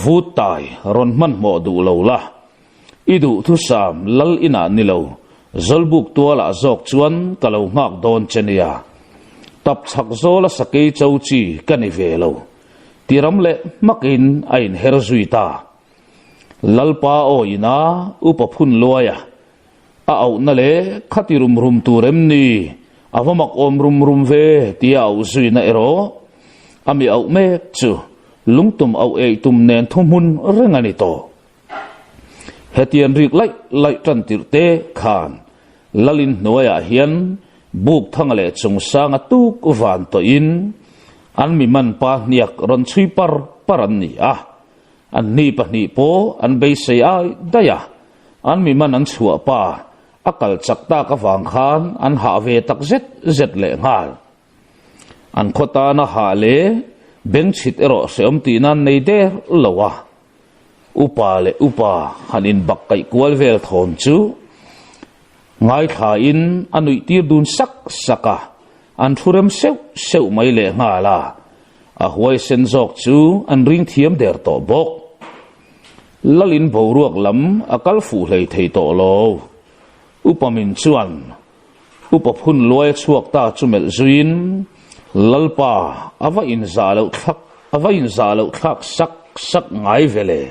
vut tai ron man mo du lo la idu thu sam lal ina ni lo zolbuk tuala zok chuan kalo ngak don chenia tap chak zola sakei chauchi kani velo tiram le makin ain herzuita lalpa o ina upaphun loya a au na le khatirum rum turem ni avamak om rum ve tia au zuina ero ami au me chu lungtum au e tum nen thumun rengani to hetian rik lai tran tirte khan lalin noya hian buk thangale chungsanga tuk van to in an mi man pa niak ron chui paran ni a an ni pa ni po an be se ai daya an mi man an chua pa akal chakta ka wang khan an ha ve tak zet le ngal an khota na ha le beng chit ero seom ti nan nei de lowa upa hanin bakkai kwal vel thon chu ngai tha in anui tir dun saka an thurem seu mai le nga la a huai sen jok chu an ring thiam der to bok lalin boruak lam akal fu hlei thei to lo upamin chuan upaphun loi chuak ta chumel zuin lalpa ava in zalo thak sak ngai vele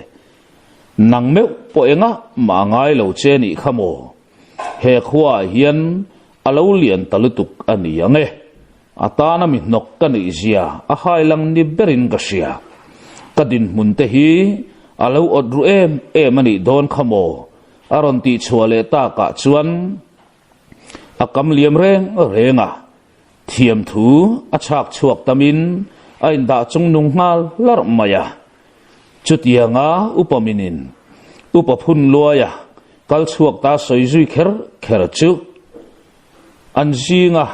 nang meu po enga ma ngai lo che ni khamo he khwa hian alo lian talutuk ani ange atana mi nok kani zia a hailang ni berin gasia kadin munte hi alo odru em ani don khamo aron ti chuale ta ka chuan akam liam renga thiam thu achak chuak tamin ain da chung nung ngal lar maya chutianga upaminin upaphun loya kal chuak ta soizui kher chu anjinga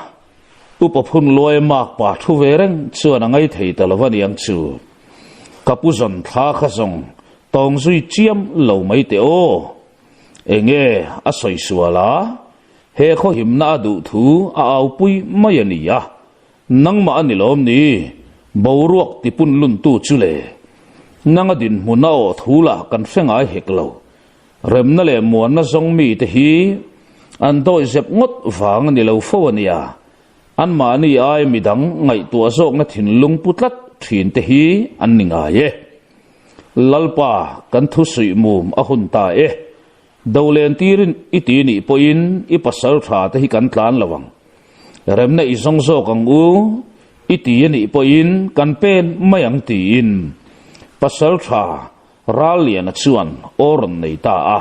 upaphun loy mak pa thu vereng chuan angai thei talawani ang chu kapuzon tha khazong tongzui chiam lo mai te o enge a soisuala he kho himna du thu a au pui mai ania nangma anilom ni boruak tipun lun tu chule nangadin munao thula kan fengai heklo remna le muanna zong mi te hi an doi zep ngot wang ni lo fowania an ma ni ai midang ngai tua zok na thin lung putlat thin te hi an ninga ye lalpa kan thu sui mum a hun ta e dolen tirin itini poin ipasal tha te hi kan tlan lawang remna i zong zok ang u itini poin kan pen mayang tin pasal tha ralian chuan oron nei ta a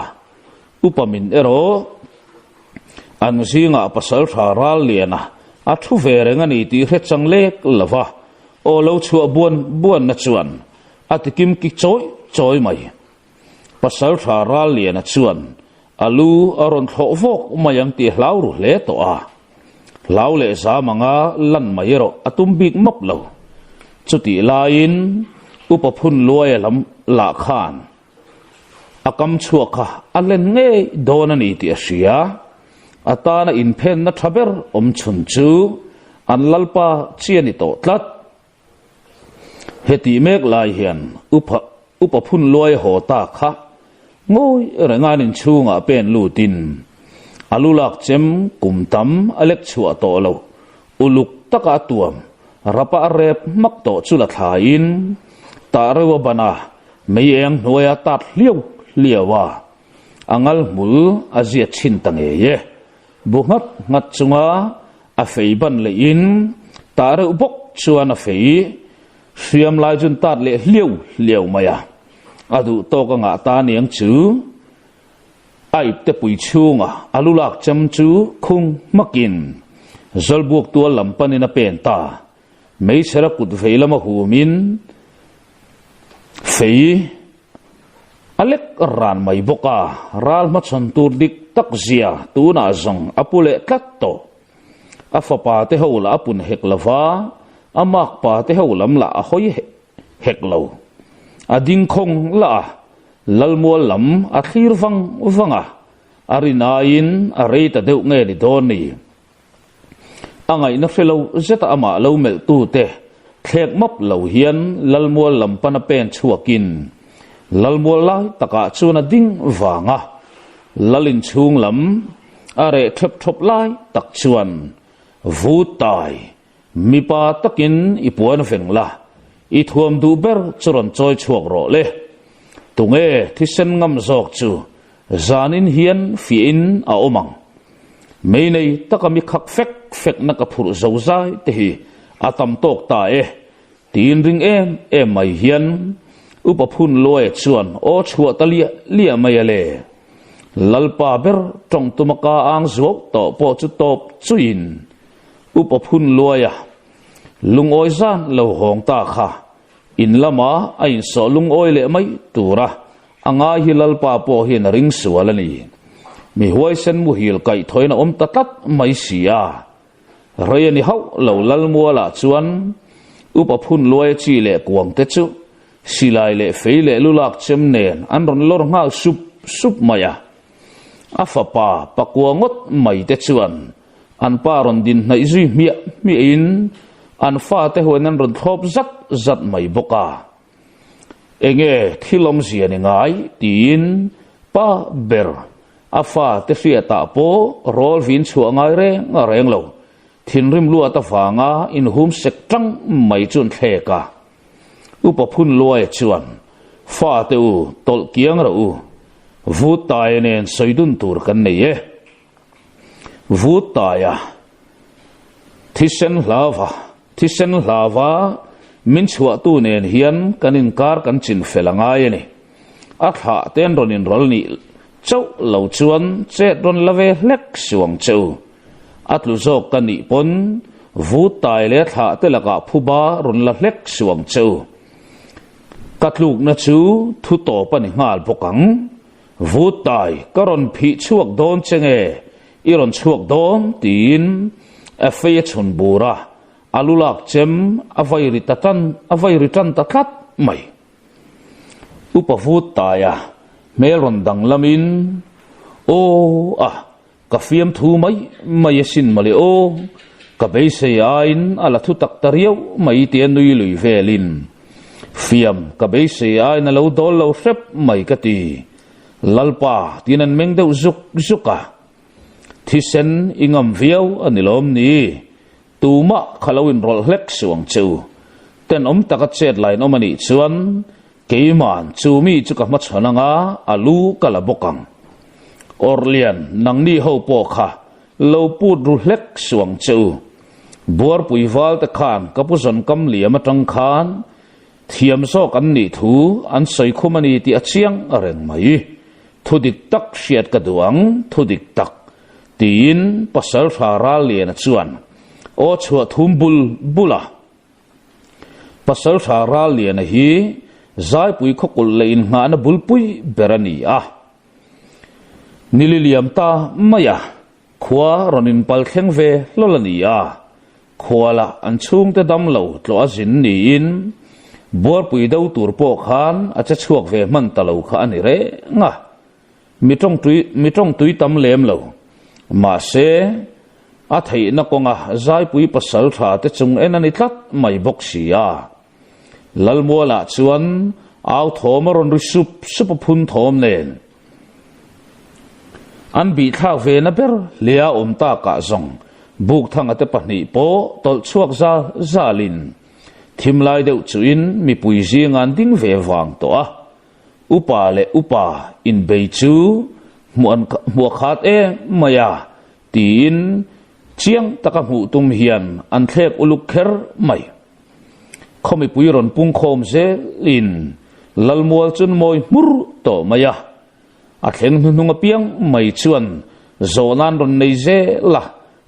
upamin ero an zinga pasal tha raliana a thu verenga ni ti he changlek lava o lo chu buan na chuan atikim ki choi mai pasal tha raliana chuan alu aron thovok mayang ti hlau ru le to a lau le za manga lan mai ro atum bik mop lo chuti lain upaphun loy lam la khan akam chuaka alen nge donani ti asia atana in pen na thaber chun chu an lalpa chiani to tlat heti mek lai hian upaphun loy ho ta kha ngoi renganin chunga pen lutin alulak chem kumtam alek chua to lo uluk taka tuam rapa rep mak to chula thain tarawa bana meyeng noya tat liawa angal mul azia chin tange ye buhat ngat chunga a feiban le in tara ubok chuan a fei siam lai jun tat le liau maya adu to ka nga ta niang chu ai te pui chunga alulak cham chu khung makin zalbuk tu lampanina pen ta mei sera kut veilama humin fei alek ran mai boka ral ma chon tur dik tak zia tu na zong apule tlatto afapa te hola apun heklava amak pa te ho lam la a hoi hek lo ading khong la lalmual lam a thlir vanga arinain areita deuh nge ni don ni angai na felo zeta ama lo mel tu te thek map lo hian lalmual lam pana pen chuakin lalmual lai taka chuna ding wanga lalin chung lam are thep thop lai tak chuan vu tai mipa takin ipuan vengla i thuam du ber churon choi chuak ro le tunge thisen ngam zok chu zanin hian fi in a omang mei nei takami khak fek na ka phur zo zai te hi atam tok ta tin ring em mai hian upaphun loe chuan o chhuwa talia lia mai ale lalpa ber tong tumaka ang zok to po chu top chuin upaphun loya lungoi zan lo hong ta kha in lama ain so lungoi le mai tura anga hi lalpa po hin ring sualani mi huai sen mu hil kai thoina om tatat mai sia rayani hau lo lalmuala chuan upaphun loe chi le kuang te chu silai le feile lulak chem nen an ron lor nga sup maya afapa pakuangot mai te chuan an paron din nai zui mi in an fa te honan ron thop zat mai boka enge thilom ziani ngai tin pa ber afa te fia ta po rol vin chuangai re nga reng lo thinrim lua ta fanga in hum sek tang mai chun theka upaphun loe chuan fa te u tol kiang ra u vu tai nen soidun tur kan nei vu taya thisen lava min chua tu nen hian kanin kar kan chin felangai ni atha ten ronin rol ni chau lo chuan che ron lave hlek suang chau atlu zok kan ni pon vu tai le tha te laka phuba ron la hlek suang chau katluk na chu thu to pani ngal pokang vu tai karon phi chuak don chenge iron chuak don tin a fe chun bura alulak chem avai ritan tatlat mai upavut taya melron dang lamin o ka fiam thu mai sin mali o ka be se ain ala thu tak tariau mai tian nui lui velin fiam ka be se ain lo dol lo sep mai ka ti lalpa tinan meng deuh zuka thisen ingam viau anilom ni tuma khalawin rol hlek suang chu ten om taka chet line omani chuan keiman chumi chu ka ma chhananga alu kala bokang orlian nangni ho po kha lo put ru hlek suang chu bor puiwal ta khan kapuzon kam liam atang khan thiam so kan ni thu an soi khumani ti achiang areng mai thudik tak hriat ka duang thudik tak tin pasal thara lian chuan o chua thumbul bula pasal thara lian hi zai pui khokul lein nga na bulpui berani nililiam ta maya khwa ronin pal kheng ve lolani khwala an chung te dam lo tlo azin ni in bor pui dau tur po khan acha chuak ve man ta lo kha ani re nga mitong tui tam lem lo ma se a thei na konga zai pui pasal tha te chung enani tlat mai bok sia lalmuala chuan aw thom ron ru sup phun thom nen an bi thak ve na ber lia ta ka zong buk thang ate pahni po tol chuak zalin thimlai deuh chuin mi pui zingan ding ve wang to upa in bei chu muan khat maya tin chiang taka mu tum hian an thlek uluk kher mai khomi puiron pung khom se in lalmual chun moi mur to maya a thleng hnunga piang mai chuan zonan ron nei ze la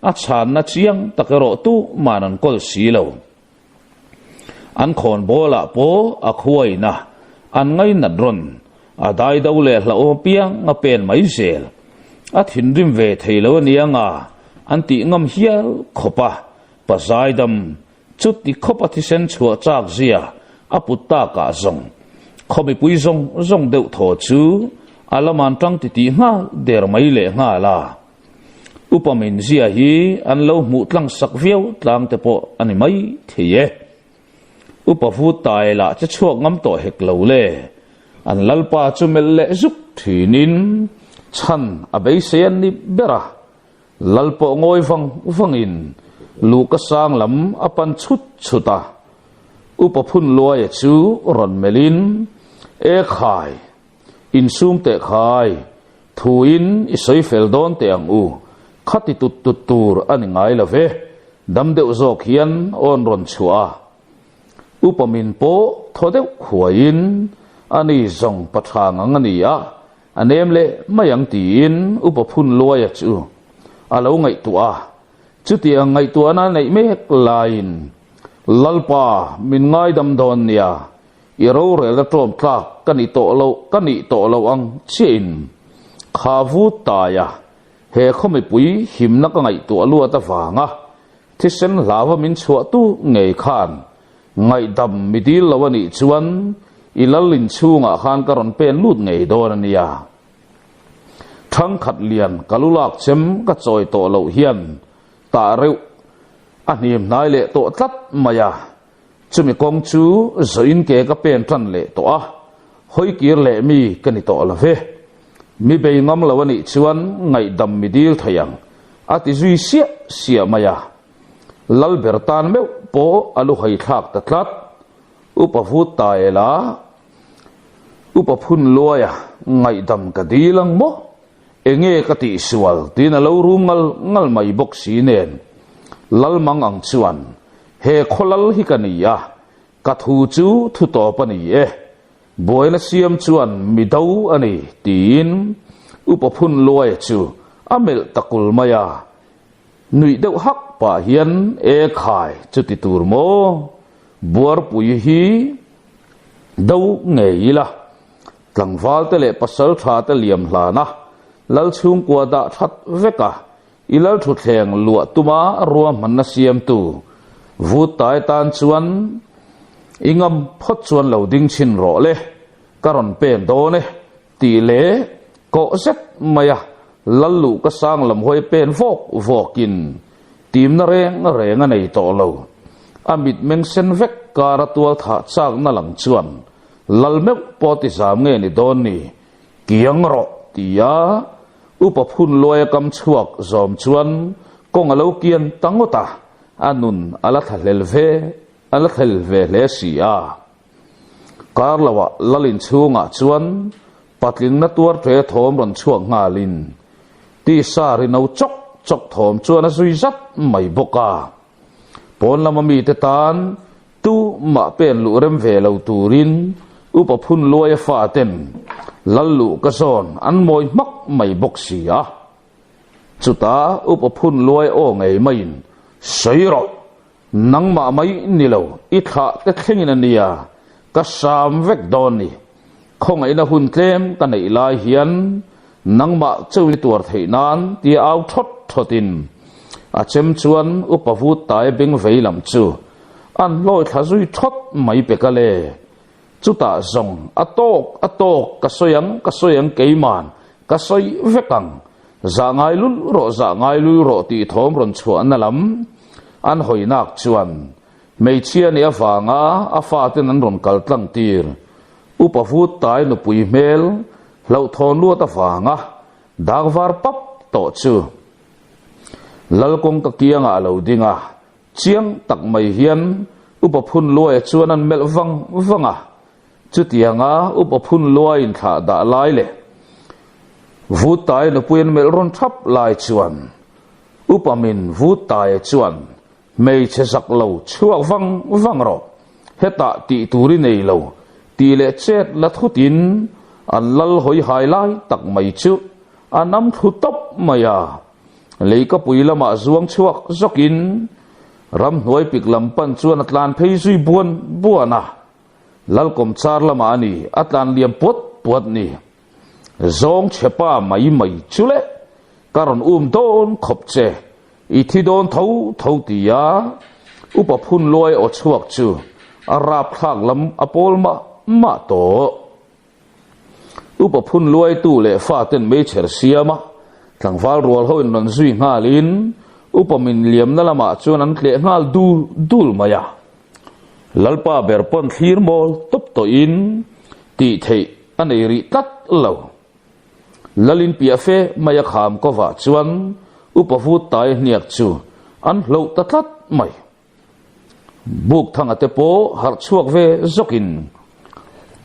a chan na chiang takero tu manan kol silo an khon bola po a khuai na an ngai na dron a dai dau le hla o piang a pen mai zel a thin rim ve theilo nianga an ti ngam hial khopa pazaidam chút thì khóc thì sen chùa chạc zia aputta cả zong không bị bùi zong đều thổ chú alaman trăng thì nga der mấy lệ nga là upamin zia hi an lâu mut lang sắc viêu lang te po anh mấy thì ye upavu tai la cha chuak ngam to hek lo le an lalpa chu mel le zuk thinin chan abei sen ni bera lalpo ngoi vangin luka sang lam apan chuta upaphun loya chu ron melin e khai in sum te khai thuin isoi feldon te ang u khati tut tur ani ngai lave dam deuh zok hian on ron chua upamin po thodeu khuain ani zong pathang angani a anem le mayang tin upaphun loya chu alo ngai tua chuti ngai tua na nei me lain lalpa min ngai dam don nia iro re la trom tlak kani to lo ang chin khavu ta ya he khomi pui him na ka ngai tua lu ta wanga thisen lawa min chua tu ngei khan ngai dam midil lawani chuan ilalin chunga khan karon pen lut ngei don ania thang khat lian kalulak chem ka choi to lo hian ta reu anim nai le to tlat maya chumi kong chu zoin ke ka pen tran le to a hoi kir le mi kani to la ve mi be ngam lawani chuan ngai dam midil thayang ati zui sia maya lal bertan me po alu hai thak ta tlat upavut taela upaphun loya ngai dam ka dilang mo enge ka ti sual tin alo rumal ngal mai bok si nen lalmang ang chuan he kholal hi kania ka thu chu thu to pani e boina siam chuan midau ani tin upaphun loya chu amel takul maya nui deuh hak pa hian e khai chuti tur mo buar pui hi dau ngeila tlangwal te le pasal tha te liam hlana lal chung kwa da that veka ilal thu thleng lua tuma ruam manna siam tu vu tai tan chuan ingam phot chuan lo ding chin ro le karon pen do ne ti le ko zet maya lallu ka sang lam hoi pen vokin tim na reng nei to lo amit meng sen vek kara tual tha chak na lang chuan lalme poti sam nge ni don ni kiang ro tia upaphun loya kam chuak zom chuan kong alo kian tangota anun ala thalve le sia karlawa lalin chunga chuan patlin na tuar the thom ron chuak ngalin ti sari no chok thom chuan a zui zat mai boka pon lama mi te tan tu ma pen lu rem ve lo turin upaphun loya fa ten lallu ka zon an moi mak mai bok sia chuta upaphun loya o ngei main soiro nangma mai nilo itha te thlengin ania ka sam vek don ni khongai na hun tlem ka nei lai hian nangma chuli tur theinan ti au thotin a chem chuan upavut tai beng veilam chu an loi thazui thot mai pekale chuta zong atok ka soyang keiman ka soi vekang za ngai lu ro ti thom ron chuan na lam an hoinak chuan meichia ni awanga afa ten an ron kaltlang tir upavut tai no pui mel lo thon lu ta wanga dagwar pap to chu lalkong ka kianga lo dinga chiang tak mai hian upaphun loya chuan an mel wanga chutianga upaphun loya in tha da lai le vutai no puin mel ron thap lai chuan upamin vutai chuan mei chesak lo chuak wang ro heta ti turi nei lo ti le chet la thutin an lal hoi hai lai tak mai chu anam thu top maya leika puilama zuang chuak zokin ram hnuai piklam pan chuan atlan phei zui buana lalkom char lama ani atlan liam pot ni zong chepa mai chule karon don khopche ithi don tho tia อุปพุนลอยอดชวกจูอาราบทางลำอโปลมาโตอุปพุนลอยตู้เล่ฟ้าเต้นไม่เฉลเสียมาทางฟ้ารัวเขาเป็นนันซุยงาลินอุปมินเลียมนั่นละมาจวนนั้นเลี้ยงาลดูลมายาลัลปาเบอร์ปอนทีร์มอลตบตัวอินตีเทอันเอริตัดเหล่าลัลินเปียเฟมายาขามก็ว่าจวนอุปฟูตายเนียกจูอันเหล่าตัดไม่บุกทางอัตโปหาชวกเวจกิน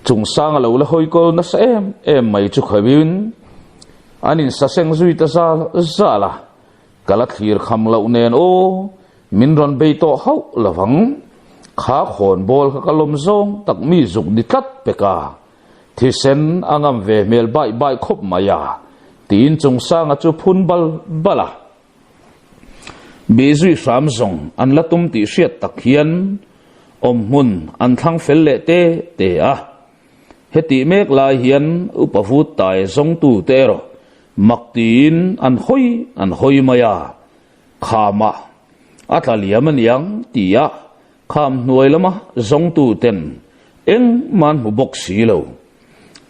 จงสร้างเหล่าละหอยกอลนัสไม่จุขบินอันนี้สังจุยตซาละกัลทีร์คำเหล่าเนนโอมินรอนเบยโตเขาละฟังขาขอนบอลกะลมซงตักมีจุกดิตัดเปกาที่เซนอังอัมเวเมลใบคบมายาตีนจงสร้างจุพุนบลาเบจุยสามซงอันละตุมติเสียตักเฮียนอมมุนอันทั้งเฟลเลเตอะเฮติเมกลายเฮียนอุปฟุตตายซงตูเตโรมักตีนอันหอยมายาขามาอัตเลียมันยังตียะคำหน่วยละมะจงตูเต็นเอ็งมันหุบกสีโล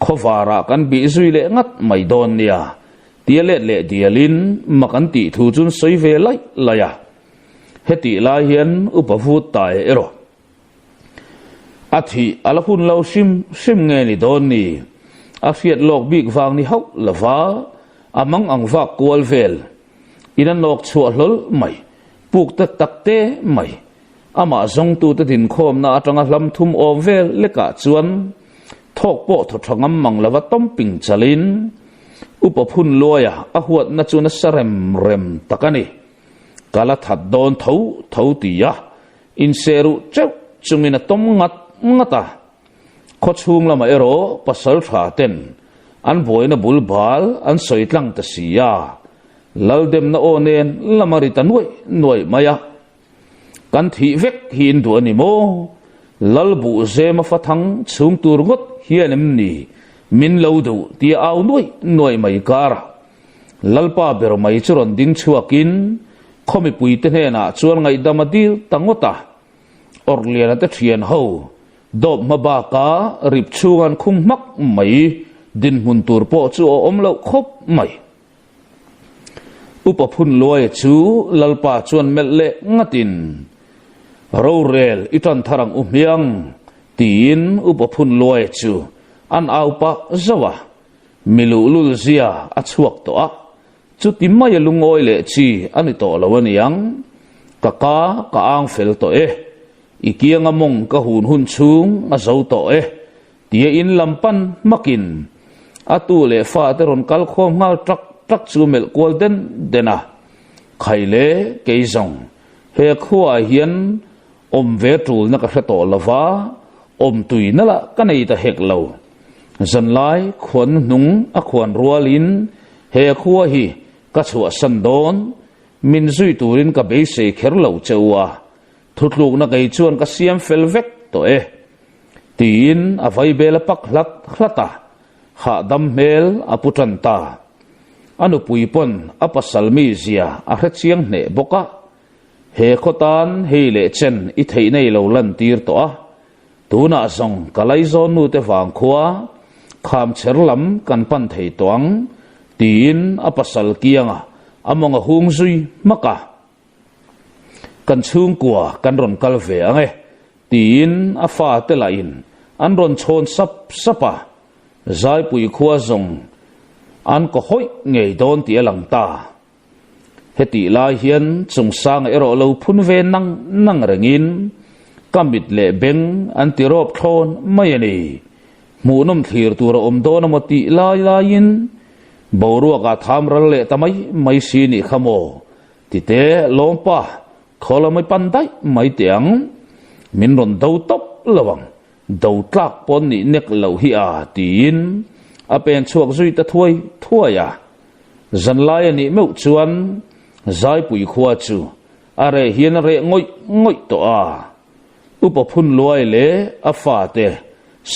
ขวาระกันบิจุยเละงัดไม่โดนเนี่ยเตียเละเดียลินมักันตีทูจุนสวยเวไลายะเฮติลาเฮียนอุปฟุตตายเอโรอาทิอัลพุนเราชิมเงนิโดนนี่อาเฟียดโลกบิกฟังนี่เขาละฟ้าอามังอังฟักกวลเวลอินันโลกชัวลลไม่ปุกตักเตไม่อามาจงตูตดินโคมนาจังลำทุ่มโอเวลเล็กจวนทอกโปททงมังละวัต้มปิงจลินอุปพุนลอยอาหัวนัจวนสเรมตะกันนี่กาลทัดโดนเท้าตียะอินเซรุเจ้าจุมินต้มงัดขดชุงละมาเอโรปัสสาวะเต็นอันบอยนบุลบาลอันสวยตั้งตะสียาลัลเดมนาโอเนนละมาริตันหน่วยมายากันที่เวกหินตัวนี่โมลัลบุเซมาฟัทังชุงตูรงดเฮียนนี่มินเลวดูที่เอาหน่วยไม่การลัลปาเบรไม่ชรนดิ้งชัวกินเขาไม่ปุยเตเนน่ะชวนไงดามาดีตั้งวตาออร์เลียนตะเทียนเฮาดอบมาบาการิบชูกันคุ้มมักไม่ดินมุนตูร์ปอจูอมเลวคบไม่อุปพุนลอยจูลัลปาชวนเมลเลงัดินเราเรลอิตันทารังอุมยังตีนอุปพุนลอยจูอันเอาปะจวะมิลุลุลเซียอัชวกตัวจุดที่ไม่ลุงโอยเลจีอันนี้ตัวละวันยังกะอังเฟลตัวอีกยังมงกะหุ่นชุงอาเจ้าตัวที่อินลำปันมักินอาตูเลฟ้าเตรอนกัลโคมงาตรักจูเมลกวลเดนะไขเลเกยซงเฮขัวเฮียนอมเวทูลนักเสตอลฟ้าอมตุยนั่นละกันไอตะเฮกเหลาจันไลขวนนุงอขวนรัวลินเฮขัวฮีกัชวสันโดนมินซุยตูรินกับเบสเซเคร์เหลาเจ้าวะทุกลูกนักไอชวนกับเสียมเฟลเวกตัวตีนอภัยเบลปักหลัตตาหาดำเมลอปุจันตาอนุปุยปนอปัสสลมีเซียอาเชียงเนบกะเฮขตันเฮเลเชนอิเทในเหลาลันตีร์ตัวตูน่าซงกะไลซอนูเตฟังขวาขามเชรลำกันปันเทตวังตีนอปัสสลเกียงอมงหุงซุยมะกะกันชุงกัวกันรอนกัลเวงตีนอฟ้าเตลอินอันรอนชนสับใจปุยขวาซงอันก็ห้อยเงยโดนตีหลังตาเฮติลาเฮียนจงสร้างเอรอเลวพุนเวนังเริงกำบิดเละเบงอันติรอบโคลนไม่ยันหมูน้ำทีร์ตัวอมโดนมติลายินบรัวกาทำรัลเละทำไม่สีนิขโมติเตลงป่าขอละไม่ปันได้ไม่เตียงมินรอนดาวตบระวังดาวตากปนนี่เนกเหลาฮิอาตีนอาเป็นช่วงจุยตะถ้วยจันไลนี่ไม่ชวนใจปุยขวาจูอะไรเฮียนอะไรง่อยตัวอุปพุนลอยเละอาฟาเต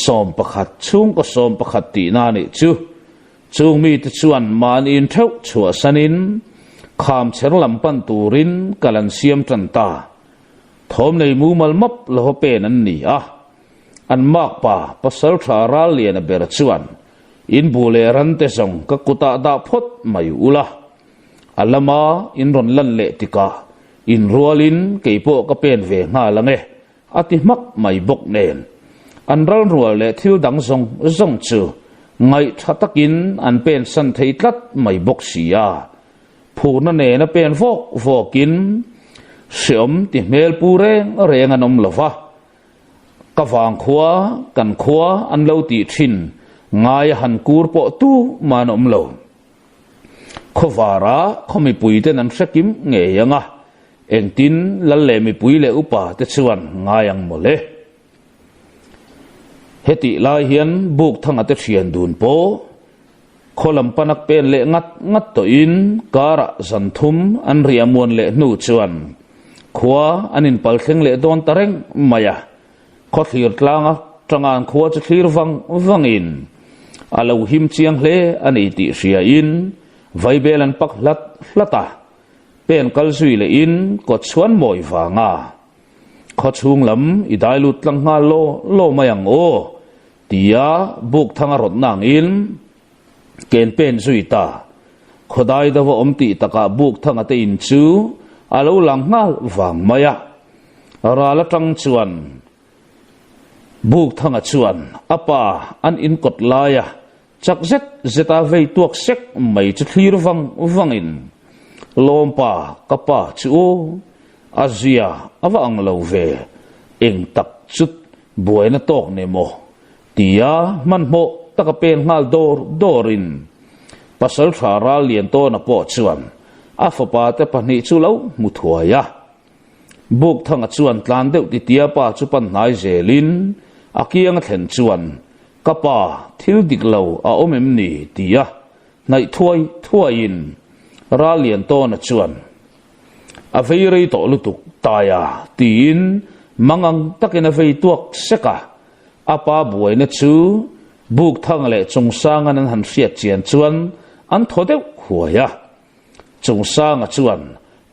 สอมประคัดชุงก็สอมประคัดตีนานี่จูมีตะชวนมานอินเท่าชัวสันินขามเชรลำปันตูรินกัลันเซียมจันตา ทอมในมูมัลมับละฮเป็นอันนี้อันมากป่าปัสสาวะราเลียนเบรชวนอินบุเลรันเตซงก็กุตาดาพดไม่อุละอัลลมาอินรอนลันเลติกาอินรัวลินเกี่ยโปก็เป็นเวงาลังอติมักไม่บกเนนอันรัลรัวเลทิลดังซงจูไงชัตกินอันเป็นสันเทตัดไม่บกสียาผู้นั่นเองเป็นฟอกกินเสียมติเมลปูเรงอันอมลฟะกฟางขวากันขวาอันเลวติชินงายหันกูร์ปอตูมานอมเลวขวาระเขาไม่ปุยเตนันสกิมเงียงเอ็งตินลัลเลไม่ปุยเลอุปาเตชวนงายังโมเลเฮติลายเฮียนบุกทั้งอัตเชียนดูนโปโคลัมปนักเป็นเลงัดตัวอินการะสันทุมอันเรียมวนเลนูชวนขวาอันอินปัลเข่งเลดอนตะเรงมายาขอทีร์ลางจังงานขวาจะทีร์ฟังอินอาลาวหิมเชียงเลอันอิติเสียอินไวเบลันปักลัตตาเป็นกัลซุยเลอินกดชวนมอยฟังขอชุงลำอิได้ลุดลังงาโลมายังโอตียาบุกทางรถนางอินเกณฑ์เป็นสุยตาขอได้ดาวอมติตะกาบุกทางอัตอินจูอาลูลังงาฟังมายาราละจังชวนบุกทางชวนอปาอันอินกดลายจักเซตาเวตัวเซ็กไม่จะทีรฟังอินลมปากปาจูอาเซียอวังเลวเวเองตักจุดบวยนตอกเนโมตียามันโมตะกเป็นงาลดอรินปัสสาวะราเลียนโตนปอชวนอาฟปาเตปนิจูเลวมุทัวยาบุกทางชวนตานเดวติเตียปาจุปันนายเจลินอากียงเห็นชวนกปาทิลดิกเลวอาอมเอ็มนีตียาในถ้วยอินราเลียนโตนชวนอเวรีโตลุตุกตายาตีนมังอังตักินอเวตัวเสกะอาปาบวยเนจูบุกทางเลจงสร้างอันหันเสียเจียนชวนอันทอเดวหัวยาจงสร้างชวน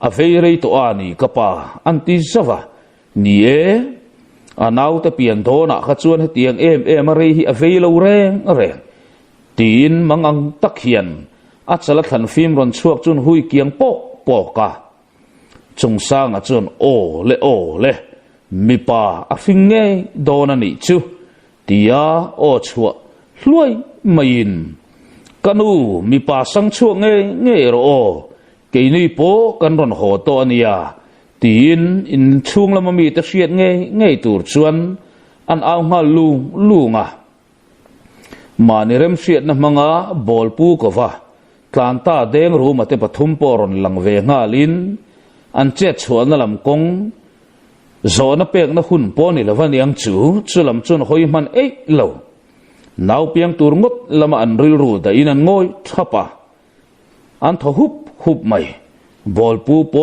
อเวรีโตอานีกปาอันติซาวะนี่อันเอาแต่เปลี่ยนโทนะขจวนให้เตียงเอ็มเรฮีอเวลเรงตีนมังอังตักเขียนอัจฉริยะฟิล์มรอนช่วงจนหุยเกียงปอกะจงสร้างจนโอเลมีป่าอฟิงเงยโดนนิจูตียาโอชัวรวยไม่ยินกันูมีป่าสังช่วงเงยรอเกนี่โปกันรอนโหตัวเนียตีนอินช่วงละมันมีตะเชียดเงยตูดชวนอันเอามาลูงมาในเริ่มเชียดนะมังบอลปูกว่ากลานตาเด้งรู้มาเตปทุมปอรอนหลังเวงาลินอันเจ็ดชวนนลำกงโซนเปียกนหุ่นปอนี่ละวันยังจูลำจนหอยมันเหลานาวเปียงตูรงดละมาอันริรูแต่อินันงอยทับอันทหุบไม่บอลปูโป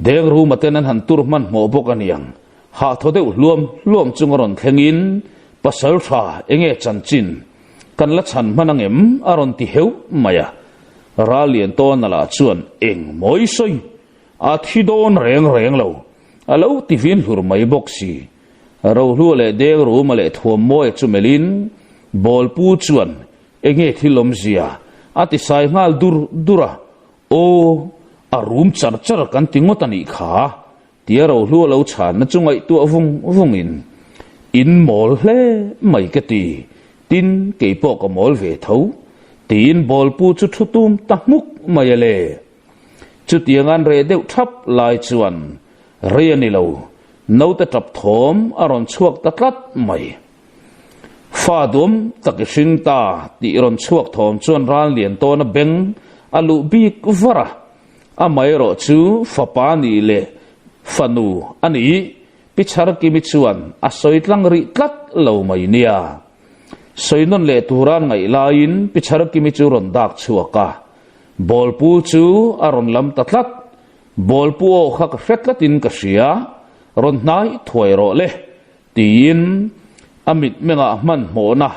เด้งรู้มาเตนันหันตูรมันหมอปกันยังหาทเดวรวมจุงรอนแข่งอินปัสสาวะเองจันจินกันละฉันมันเอ็มอารอนติเฮวมายาราเลียนโตนละชวนเองมอยซอยอาทิโดนเร่งเลวอาลูติฟินหุรไม่บอกสิเรารู้เลยเด็กรู้มาเลยทัวมวยจุเมลินบอลปูชวนเองที่ลมเสียอาทิสายงาลดูระโออารุมจัดกันติงอตันอีขาที่เรารู้เราฉันนั่นจงไอตัววงอินมอลเล่ไม่กตีตินเกี่ยปอกกับมอลเวทูตีนบอลปูจุดตุ้มตักมุกไม่เล่จุดยังงานเรเดวทับลายชวนเรียนิโลนาวแต่จับถมอารอนชวกตะกัดไม่ฟาดุมตะกิสิงตาตีอารอนชวกถมชวนร้านเลียนโตนเบงอาลูบีกวระอาไม่รอจูฟาปานีเลฟานูอันนี้พิชาร์กิมิชวนอาศัยลังริกัดเหลาไม่เนียสอยนนเลตุรานไงลายินพิชาร์กิมิจูรอนดักชัวกะบอลปูจูอารอนลำตัดลัดบอลปูขักเฟตลัดินกษยารอนนายถวยรอเลตีนอมิดเมงะมันโหนะ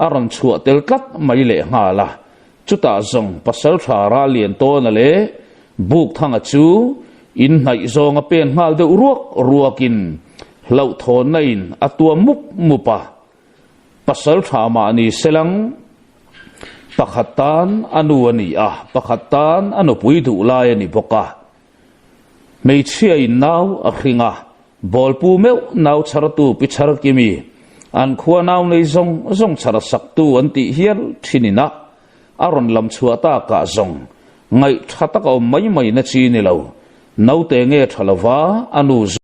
อารอนชัวเตลกัดไม่เละงาละจุตาจงปัสสาวะราเลียนโตนั่นเลบุกทางจู in nai zonga pen ngal de ruakin lau thon nain atua mupa pasal thama ni selang pakhatan anu ani pakhatan anu puidu lai ani boka mei chia in naw a khinga bolpu meu naw charatu pichar kimi an khuwa naw nei zong chara saktu anti hial thinina aron lam chuata ka zong ngai thata ka mai na chi ni lo nau te nge thalawa anu